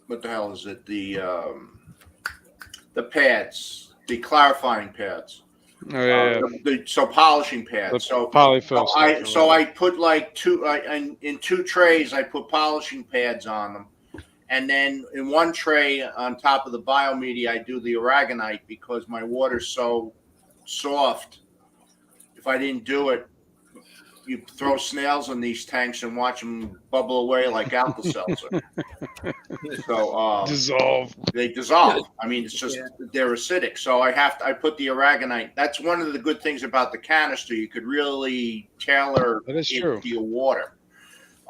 what the hell is it? The pads, the clarifying pads. Oh yeah, So polishing pads. the So polyfill. I put like in 2 trays. I put polishing pads on them, and then in 1 tray on top of the biomedia, I do the aragonite because my water's so soft. If I didn't do it, you throw snails in these tanks and watch them bubble away like Alka-Seltzer. So dissolve. they dissolve. I mean, it's just they're acidic. So I put the aragonite. That's one of the good things about the canister. You could really tailor That is it true. to your water.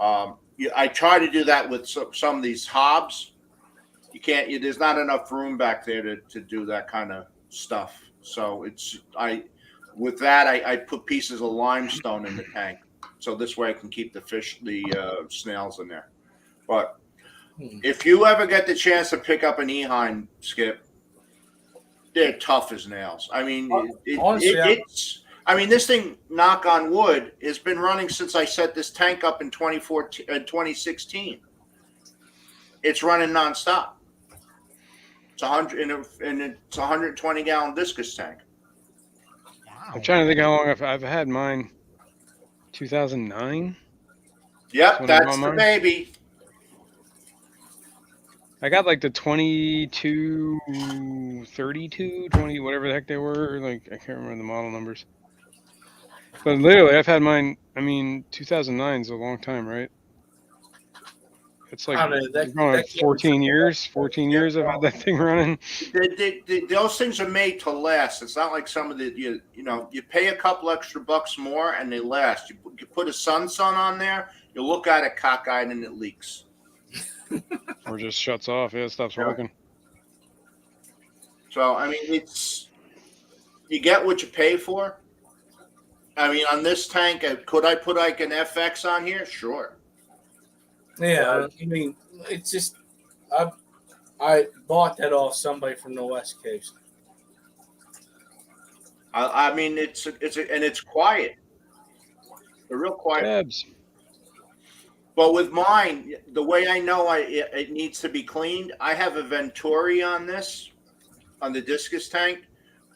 I try to do that with some of these hobs. You can't. There's not enough room back there to do that kind of stuff. So with that, I put pieces of limestone in the tank, so this way I can keep the snails in there. But if you ever get the chance to pick up an Eheim, Skip, they're tough as nails. I mean, it's. I mean, this thing, knock on wood, has been running since I set this tank up in 2016. It's running nonstop. It's 100 and it's a 120 gallon discus tank. I'm trying to think how long I've had mine. 2009. Yep, that's the baby. I got like the 22, 32, 20, whatever the heck they were. Like I can't remember the model numbers. But literally, I've had mine. I mean, 2009 is a long time, right? It's like going on 14 years. 14 years I've had that thing running. Those things are made to last. It's not like some of the you pay a couple extra bucks more and they last. You put a sun on there, you look at it cockeyed and it leaks. Or just shuts off. Yeah, it stops working. So I mean, you get what you pay for. I mean, on this tank, could I put like an FX on here? Sure. Yeah, I mean, it's just I bought that off somebody from the West Coast. I mean, it's quiet. They're real quiet. Tabs. But with mine, the way I know it needs to be cleaned, I have a Venturi on this, on the discus tank.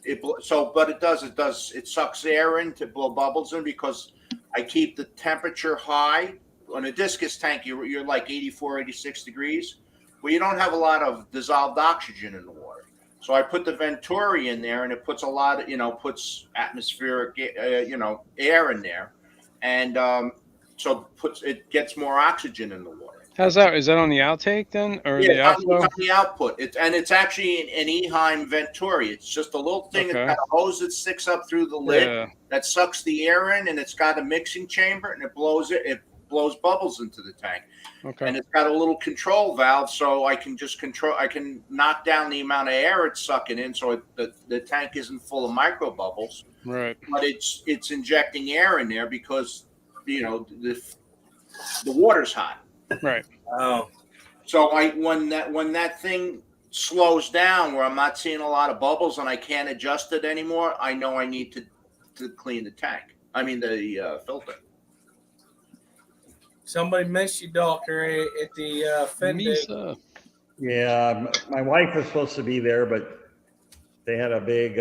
But it sucks air in to blow bubbles in because I keep the temperature high. On a discus tank, you're like 84, 86 degrees. Well, you don't have a lot of dissolved oxygen in the water. So I put the Venturi in there, and it puts a lot of, puts atmospheric, air in there. And it gets more oxygen in the water. How's that? Is that on the outtake then, or the outflow? It's on the output. It's actually an Eheim Venturi. It's just a little thing. Okay. It's got a hose that sticks up through the lid that sucks the air in, and it's got a mixing chamber, and it blows bubbles into the tank. Okay. And it's got a little control valve, so I can knock down the amount of air it's sucking in, so the tank isn't full of micro bubbles. Right. But it's injecting air in there because the water's hot. Right. Oh. So when that thing slows down where I'm not seeing a lot of bubbles and I can't adjust it anymore, I know I need to clean the tank. I mean the filter. Somebody missed you, Doctor, at the Fender. Yeah, my wife was supposed to be there, but they had a big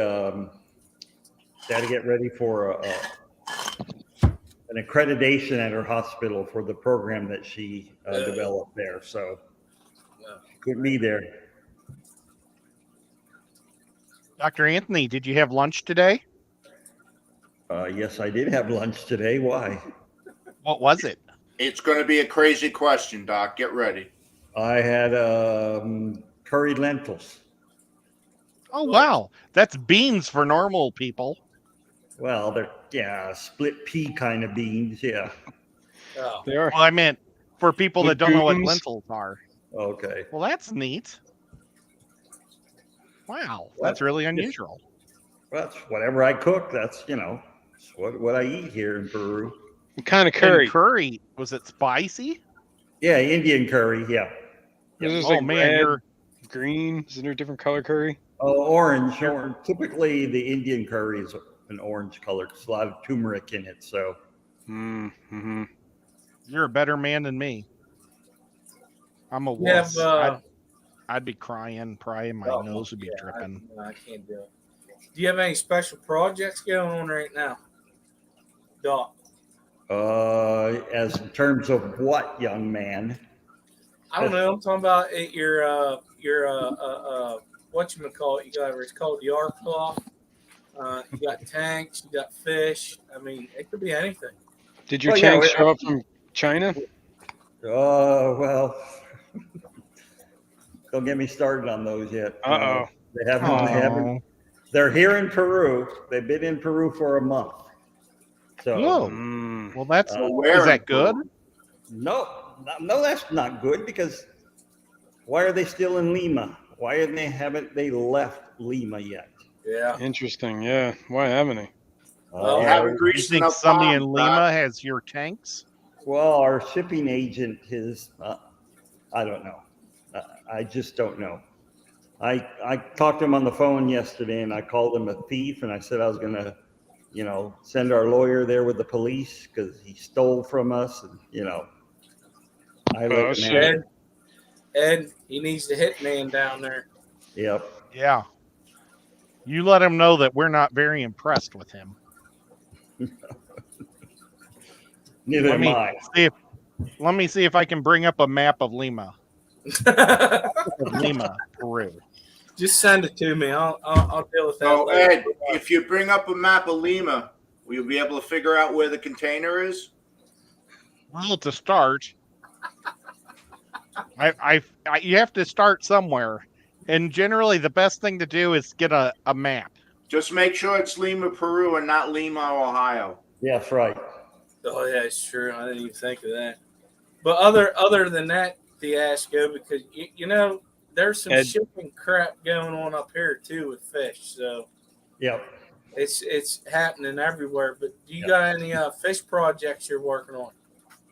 She had to get ready for an accreditation at her hospital for the program that she developed there. So she couldn't be there. Dr. Anthony, did you have lunch today? Yes, I did have lunch today. Why? What was it? It's going to be a crazy question, Doc. Get ready. I had curried lentils. Oh, wow. That's beans for normal people. Well, they're split pea kind of beans. Yeah. Oh, They are. Well, I meant for people that don't know what Legumes. lentils are. Okay. Well, that's neat. Wow, that's really unusual. Well, that's whatever I cook. That's it's what I eat here in Peru. What kind of And curry? curry, was it spicy? Yeah, Indian curry. Yeah. Is this Oh, like man, red, you're green? Is there a different color curry? Oh, orange. Typically, the Indian curry is an orange color. There's a lot of turmeric in it. So Mm-hmm. you're a better man than me. I'm a you have, wuss. I'd be crying, my oh, nose would be yeah, dripping. I can't do it. Do you have any special projects going on right now, Doc? as in terms of what, young man? I don't know. I'm talking about your whatchamacallit. You got it's called the arc cloth. You got tanks. You got fish. I mean, it could be anything. Did your Well, yeah, tank we- show up from China? Well, don't get me started on those yet. Uh-oh. They haven't. They're here in Peru. They've been in Peru for a month. So Whoa. Mm. Well, that's Where is that in good? Peru? no, that's not good because why are they still in Lima? Why haven't they left Lima yet? Yeah. Interesting. Yeah. Why haven't they? You haven't You greased think enough somebody palms, in Doc. Lima has your tanks? Well, our shipping agent is, I don't know. I just don't know. I talked to him on the phone yesterday and I called him a thief and I said I was going to, send our lawyer there with the police because he stole from us. And, I let him shit. have it. Ed, he needs the hitman down there. Yep. Yeah. You let him know that we're not very impressed with him. Neither Let am me I. let me see if I can bring up a map of Lima. Of Lima, Peru. Just send it to me. I'll deal with that. So, later. Ed, if you bring up a map of Lima, will you be able to figure out where the container is? Well, to start, you have to start somewhere, and generally the best thing to do is get a map. Just make sure it's Lima, Peru, and not Lima, Ohio. Yeah, that's right. Oh yeah, sure. I didn't even think of that. But other than that, Fiasco, because there's some Ed. shipping crap going on up here too with fish. So Yep. it's happening everywhere. But do you got any fish projects you're working on?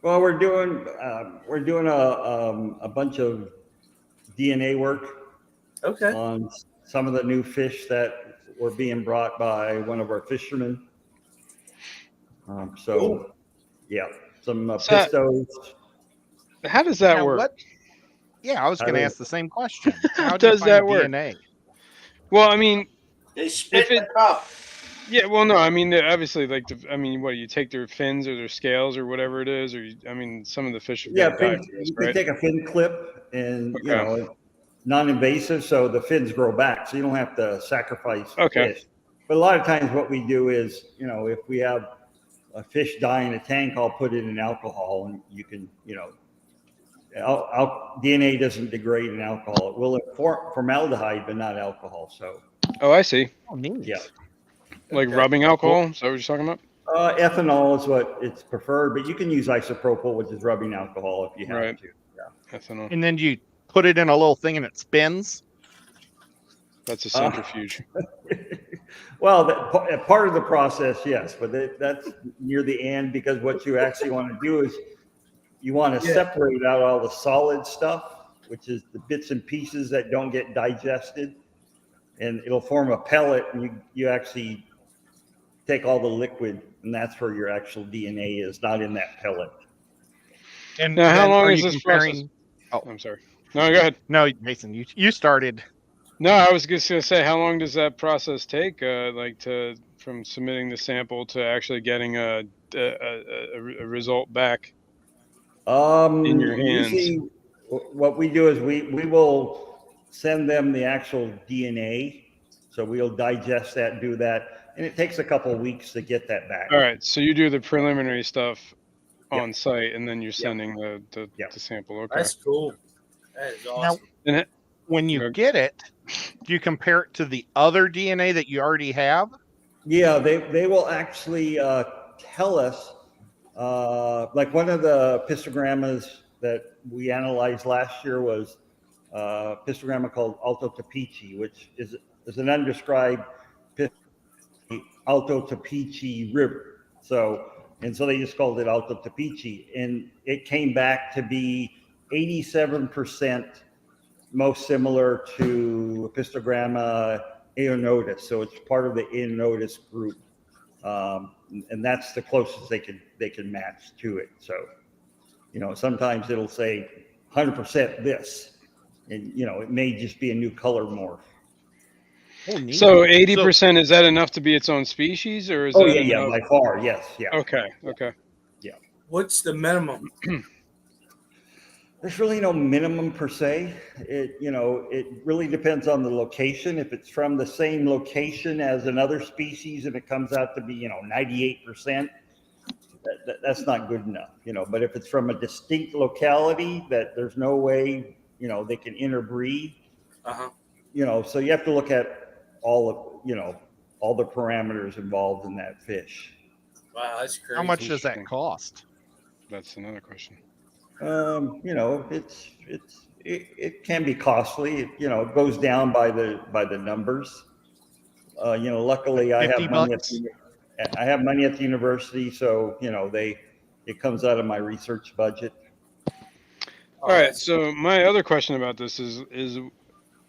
Well, we're doing a bunch of DNA work Okay. on some of the new fish that were being brought by one of our fishermen. Cool. Yeah, some So- pistos. How does that Now, work? what- Yeah, I was going to ask the same question. How do you does find that work? DNA? Well, I mean, They spit If it- the cup. yeah. Well, no. I mean, obviously, what do you take their fins or their scales or whatever it is, or some of the fish have Yeah, got to die fins, for this, you can right? take a fin clip and Okay. non-invasive, so the fins grow back, so you don't have to sacrifice Okay. fish. But a lot of times, what we do is, if we have a fish die in a tank, I'll put it in alcohol, and you can, DNA doesn't degrade in alcohol. It will in formaldehyde, but not alcohol. So Oh, I see. Oh, neat. yeah. Like Okay. rubbing alcohol. Is that what you're talking about? Ethanol is what it's preferred, but you can use isopropyl, which is rubbing alcohol, if you have Right. to. Ethanol. And then you put it in a little thing and it spins. That's a centrifuge. Well, part of the process, yes, but that's near the end because what you actually want to do is you want to separate out all the solid stuff, which is the bits and pieces that don't get digested, and it'll form a pellet, and you actually take all the liquid, and that's where your actual DNA is, not in that pellet. And Now, how then long are is you this comparing- process? Oh, I'm sorry. No, go ahead. No, Jason, you started. No, I was just gonna say, how long does that process take? From submitting the sample to actually getting a result back in your hands? Usually what we do is we will send them the actual DNA. So we'll digest that, do that. And it takes a couple of weeks to get that back. All right, so you do the preliminary stuff Yeah. on site, and then you're Yeah. sending the Yeah. sample. Okay. That's cool. That is awesome. And it, When you Okay. get it, do you compare it to the other DNA that you already have? Yeah, they will actually tell us, like one of the pistogrammas that we analyzed last year was a pistogramma called Alto Tapici, which is an undescribed Alto Tapici River. So they just called it Alto Tapici, and it came back to be 87% most similar to Pistogramma Aeonotus. So it's part of the Aeonotus group, and that's the closest they can match to it. So, sometimes it'll say 100% this, and it may just be a new color morph. Oh, neat. So 80%, is that enough to be its own species, or is Oh that yeah, enough? by far, yes, yeah. Okay. Okay. What's the minimum? There's really no minimum per se. It really depends on the location. If it's from the same location as another species and it comes out to be, 98%, that's not good enough, But if it's from a distinct locality that there's no way, they can interbreed, so you have to look at all the parameters involved in that fish. Wow, that's crazy. How much does that Interesting. cost? That's another question. It can be costly. It goes down by the numbers. Luckily I have 50 money bucks? I have money at the university, so it comes out of my research budget. All right. So my other question about this is all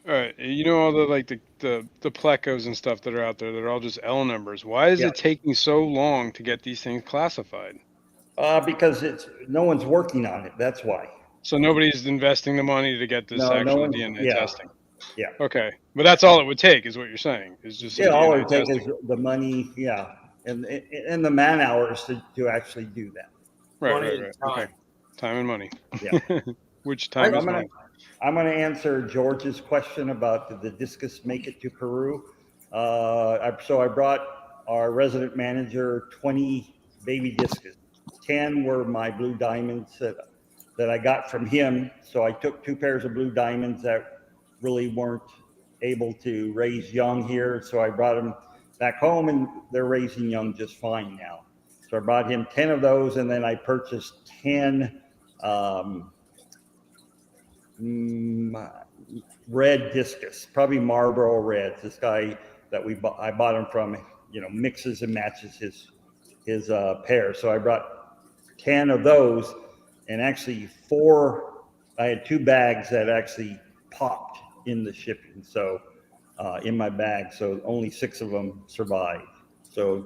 right. All the plecos and stuff that are out there, they're all just L numbers. Why is it taking so long to get these things classified? Because no one's working on it. That's why. So nobody's investing the money to get this No actual one- DNA yeah. testing. Yeah. Okay, but that's all it would take, is what you're saying. Is just some All DNA it takes testing. is the money, and the man hours to actually do that. Right. Okay. Time and money. Yeah. Which time is I'm money? gonna answer George's question about did the discus make it to Peru. So I brought our resident manager 20 baby discus. 10 were my blue diamonds that I got from him. So I took 2 pairs of blue diamonds that really weren't able to raise young here. So I brought them back home, and they're raising young just fine now. So I brought him 10 of those, and then I purchased 10 red discus, probably Marlboro Reds. This guy that I bought him from, mixes and matches his pair. So I brought 10 of those, and actually I had 2 bags that actually popped in the shipping. So in my bag, so only 6 of them survived. So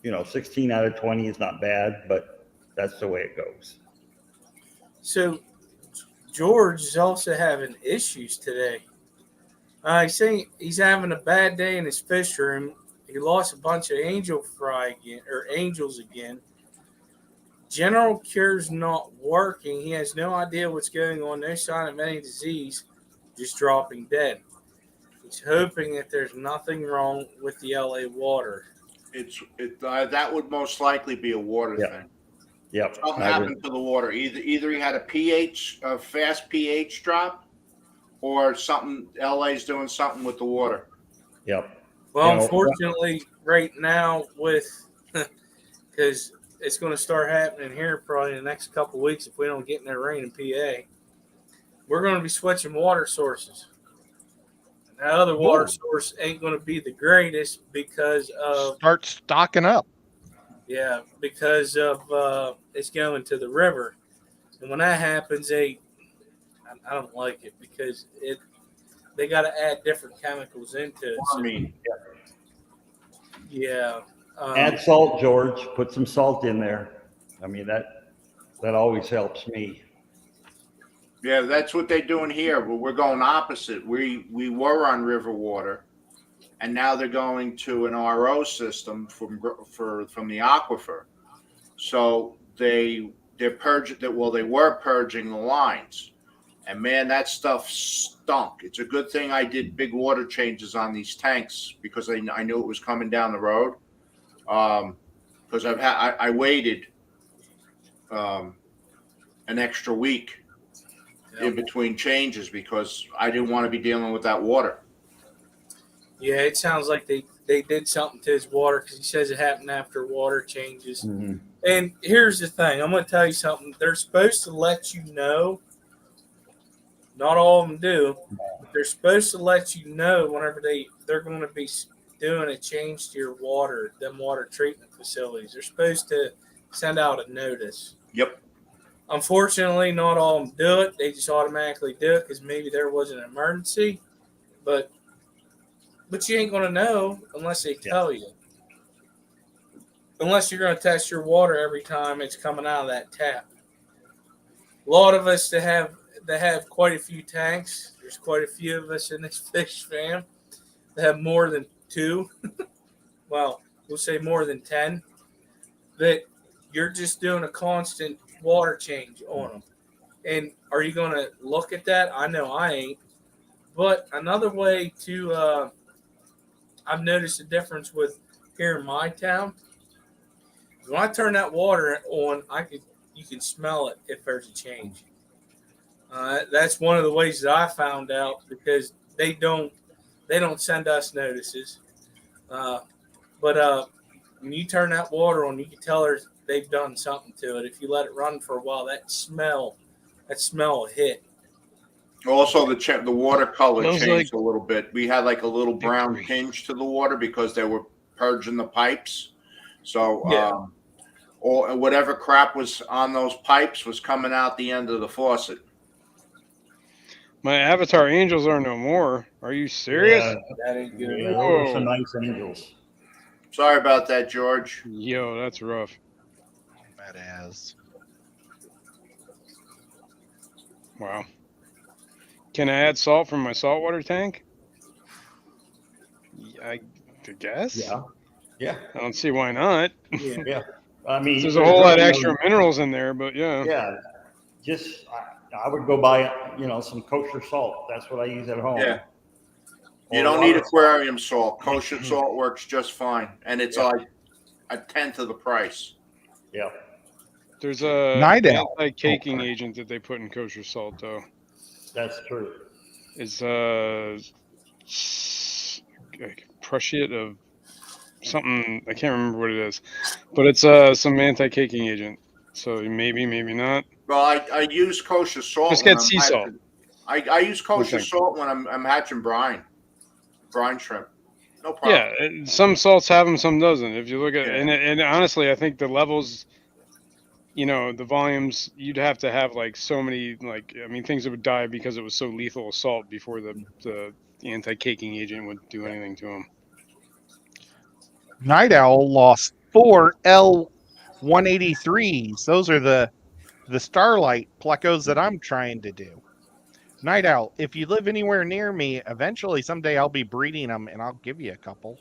16 out of 20 is not bad, but that's the way it goes. So George is also having issues today. He's saying he's having a bad day in his fish room. He lost a bunch of angels again. General cure's not working. He has no idea what's going on. No sign of any disease. Just dropping dead. He's hoping that there's nothing wrong with the LA water. That would most likely be a water thing. Yep. Something happened to the water. Either he had a fast pH drop, or LA's doing something with the water. Yep. Well, unfortunately, right now, because it's going to start happening here probably in the next couple of weeks if we don't get in there rain in PA, we're going to be switching water sources. And that other water source ain't going to be the greatest because of... Start stocking up. Yeah, because of it's going to the river. And when that happens, I don't like it because they got to add different chemicals into it. So, yeah. Add salt, George. Put some salt in there. I mean, that always helps me. Yeah, that's what they're doing here. But we're going opposite. We were on river water, and now they're going to an RO system from the aquifer. So they're purging that. Well, they were purging the lines, and man, that stuff stunk. It's a good thing I did big water changes on these tanks because I knew it was coming down the road. Because I waited an extra week in between changes because I didn't want to be dealing with that water. Yeah, it sounds like they did something to his water because he says it happened after water changes. Mm-hmm. And here's the thing. I'm going to tell you something. They're supposed to let you know. Not all of them do. But they're supposed to let you know whenever they're going to be doing a change to your water, them water treatment facilities. They're supposed to send out a notice. Yep. Unfortunately, not all of them do it. They just automatically do it because maybe there was an emergency. But you ain't going to know unless they tell you. Unless you're going to test your water every time it's coming out of that tap. A lot of us that have quite a few tanks, there's quite a few of us in this fish fam that have more than 2. Well, we'll say more than 10. That you're just doing a constant water change on them. And are you going to look at that? I know I ain't. But another way to, I've noticed a difference with here in my town. When I turn that water on, you can smell it if there's a change. That's one of the ways that I found out because they don't send us notices. But when you turn that water on, you can tell they've done something to it. If you let it run for a while, that smell will hit. Also, the water color Smells changed like a little bit. We had like a little brown victory. tinge to the water because they were purging the pipes. So, Yeah. or whatever crap was on those pipes was coming out the end of the faucet. My Avatar angels are no more. Are you serious? Yeah, That ain't good. yeah, those are some nice angels. Sorry about that, George. Yo, that's rough. That is. Wow. Can I add salt from my saltwater tank? I guess. Yeah. I don't see why not. Yeah. I mean, There's a whole lot of really extra minerals in there, but yeah. Yeah, just I would go buy some kosher salt. That's what I use at home. Yeah. You Or don't need water aquarium salt. Kosher salt works just fine, and it's like a tenth of the price. Yeah. There's a Night owl. anti-caking agent that they put in kosher salt, though. That's true. It's prussiate of something. I can't remember what it is, but it's some anti-caking agent. So maybe not. Well, I use kosher salt. Just when get I'm sea salt. hatching- I use kosher Okay. salt when I'm hatching brine shrimp. No problem. Yeah, some salts have them, some doesn't. If you look at Yeah. and honestly, I think the levels, the volumes, you'd have to have like so many, things that would die because it was so lethal a salt before the anti-caking agent would do anything to them. Night Owl lost 4 L183s. Those are the starlight plecos that I'm trying to do. Night Owl, if you live anywhere near me, eventually someday I'll be breeding them and I'll give you a couple.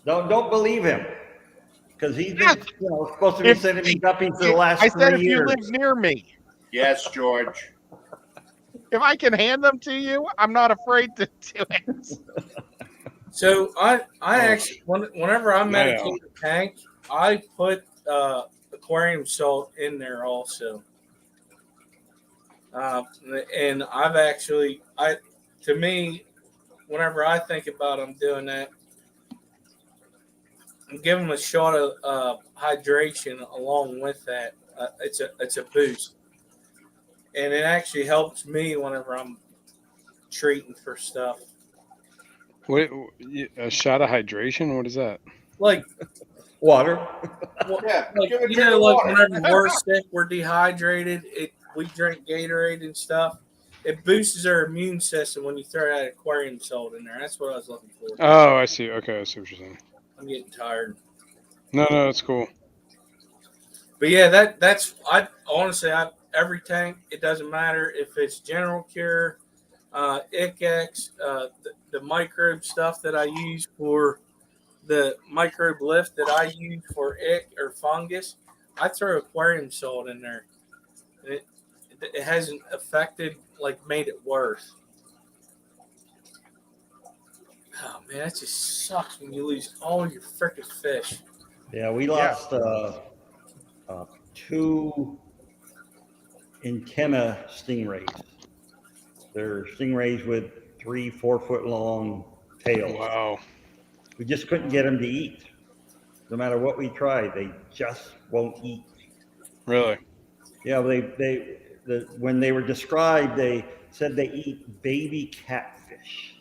Don't believe him, because he's been supposed to be sending me guppies for the last I said 3 if you years. live near me, Yes, George. if I can hand them to you, I'm not afraid to do it. So I actually, whenever I medicate Yeah. the tank, I put aquarium salt in there also. And I've actually, to me, whenever I think about them doing that, I'm giving them a shot of hydration along with that. It's a boost, and it actually helps me whenever I'm treating for stuff. Wait, a shot of hydration? What is that? Like, Water. Yeah, like give it you to know, the like water. whenever we're sick, we're dehydrated. We drink Gatorade and stuff. It boosts our immune system when you throw that aquarium salt in there. That's what I was looking for. Oh, I see. Okay, I see what you're saying. I'm getting tired. No, that's cool. But yeah, that's I honestly every tank. It doesn't matter if it's General Cure, ICX, the microbe stuff that I use for the microbe lift that I use for ick or fungus. I throw aquarium salt in there. And it hasn't affected, like, made it worse. Oh man, that just sucks when you lose all your freaking fish. Yeah, we lost 2 antenna stingrays. They're stingrays with 3-4 foot long tails. Wow. We just couldn't get them to eat. No matter what we tried, they just won't eat. Really? Yeah, when they were described, they said they eat baby catfish.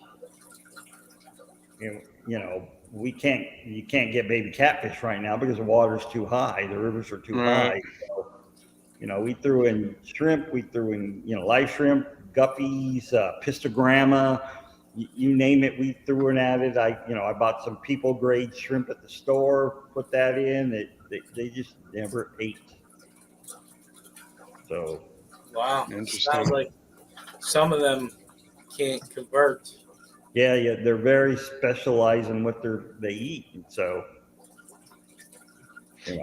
You know, you can't get baby catfish right now because the water's too high. The rivers are too high. So, we threw in shrimp. We threw in, live shrimp, guppies, pistogramma, you name it. We threw in at it. I bought some people grade shrimp at the store, put that in. They just never ate. So. Wow. Interesting. Sounds like some of them can't convert. Yeah, they're very specialized in what they eat. And so.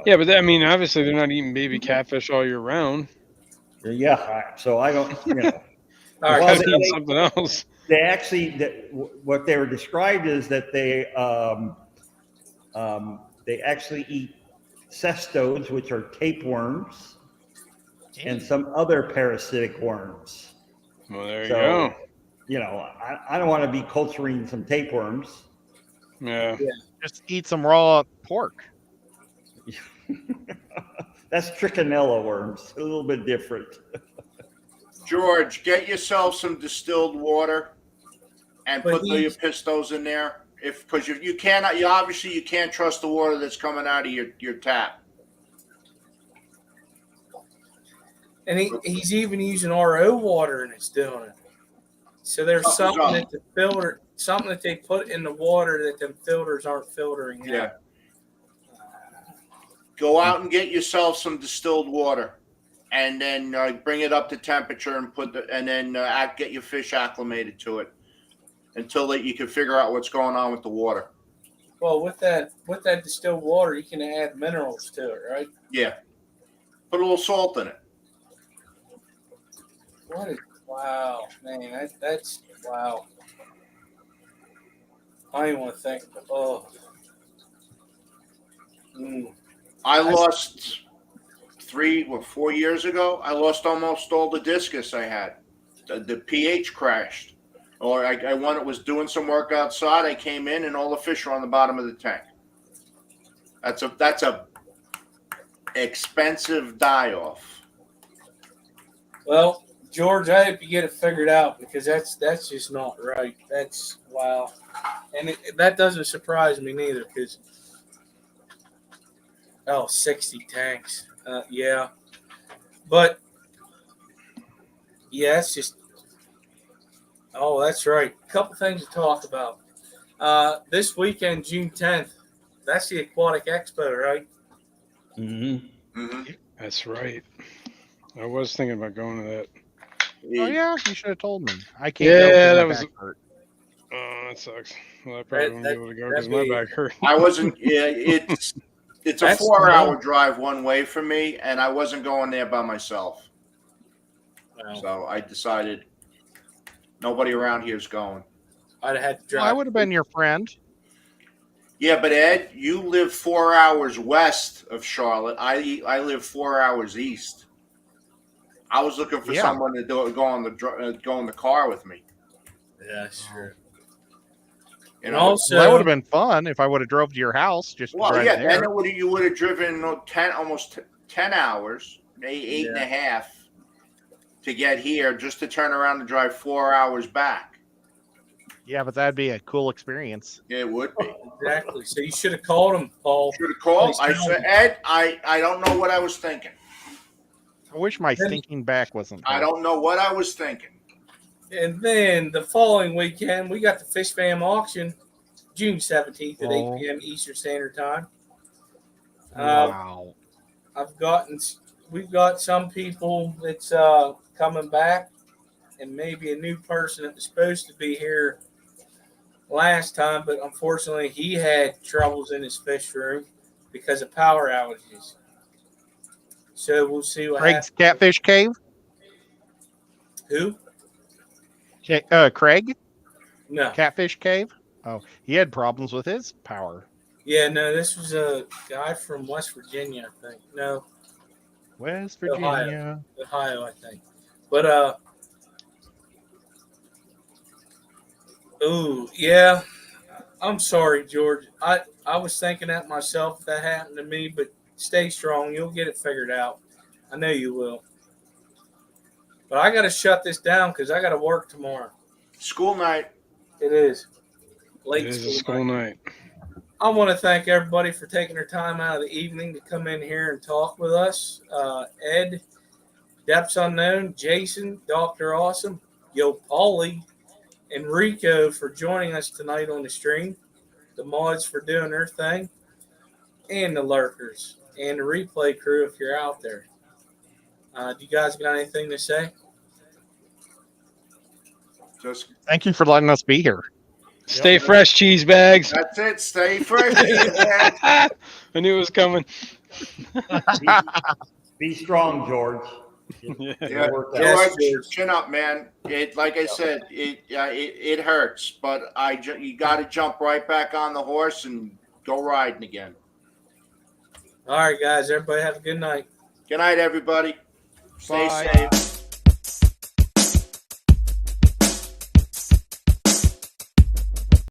Yeah, but I mean, obviously they're not eating baby catfish all year round. Yeah, so I don't, All right. Well, they eat something else. They actually, what they were described is that they actually eat cestodes, which are tapeworms, and some other parasitic worms. Well, there you go. I don't want to be culturing some tapeworms. Yeah. Just eat some raw pork. That's trichinella worms, a little bit different. George, get yourself some distilled water and put the pistos in there. Because you cannot, you can't trust the water that's coming out of your tap. And he's even using RO water and it's doing it. So there's something that they put in the water that them filters aren't filtering out. Go out and get yourself some distilled water, and then bring it up to temperature and get your fish acclimated to it until you can figure out what's going on with the water. Well, with that distilled water, you can add minerals to it, right? Yeah. Put a little salt in it. Wow, man, that's wow. I don't even want to think of it. I lost 4 years ago. I lost almost all the discus I had. The pH crashed, or I was doing some work outside. I came in and all the fish are on the bottom of the tank. That's a expensive die-off. Well, George, I hope you get it figured out because that's just not right. That's wow, and that doesn't surprise me neither because 60 tanks, yeah, but yeah, it's just that's right. A couple things to talk about. This weekend, June 10th, that's the Aquatic Expo, right? Mm-hmm. Mm-hmm. That's right. I was thinking about going to that. Oh yeah, you should have told me. I can't. Yeah, go that my was. back hurt. Oh, that sucks. Well, I probably won't be able to go because my back hurt. I wasn't. Yeah, it's a 4-hour drive one way for me, and I wasn't going there by myself. Wow. So I decided nobody around here is going. I'd have had to drive. Well, I would have been your friend. Yeah, but Ed, you live 4 hours west of Charlotte. I live 4 hours east. I was looking for someone to go in the car with me. Yeah, sure. And also, that would have been fun if I would have drove to your house. Just then you would have driven almost 10 hours, maybe eight and a half, to get here just to turn around and drive 4 hours back. Yeah, but that'd be a cool experience. It would be. Exactly. So you should have called him, Paul. Should have called. I said, Ed, I don't know what I was thinking. I wish my stinking back wasn't hurt. I don't know what I was thinking. And then the following weekend, we got the Fish Fam auction, June 17th at 8 p.m. Eastern Standard Time. Wow. I've gotten we've got some people that's coming back, and maybe a new person that was supposed to be here last time, but unfortunately he had troubles in his fish room because of power outages. So we'll see what Craig's happens. Catfish Cave. Who? Craig No. Catfish Cave. Oh, he had problems with his power. Yeah, no, this was a guy from West Virginia, I think. No, West Virginia. Ohio, I think. But ooh, yeah. I'm sorry, George. I was thinking that myself if that happened to me, but stay strong. You'll get it figured out. I know you will. But I got to shut this down because I got to work tomorrow. School night. It is It late is a school school night. night. I want to thank everybody for taking their time out of the evening to come in here and talk with us. Ed, Depths Unknown, Jason, Dr. Awesome, Yo Paulie, and Rico for joining us tonight on the stream. The mods for doing their thing, and the lurkers, and the replay crew if you're out there. Do you guys got anything to say? Just Thank you for letting us be here. Stay fresh, cheese bags. that's it. Stay fresh. I knew it was coming. Be strong, George. Yeah. Yeah, Work out. Yes, George, George. chin up, man. It, like I said, it hurts, but you got to jump right back on the horse and go riding again. All right, guys. Everybody have a good night. Good night, everybody. Stay Bye. safe.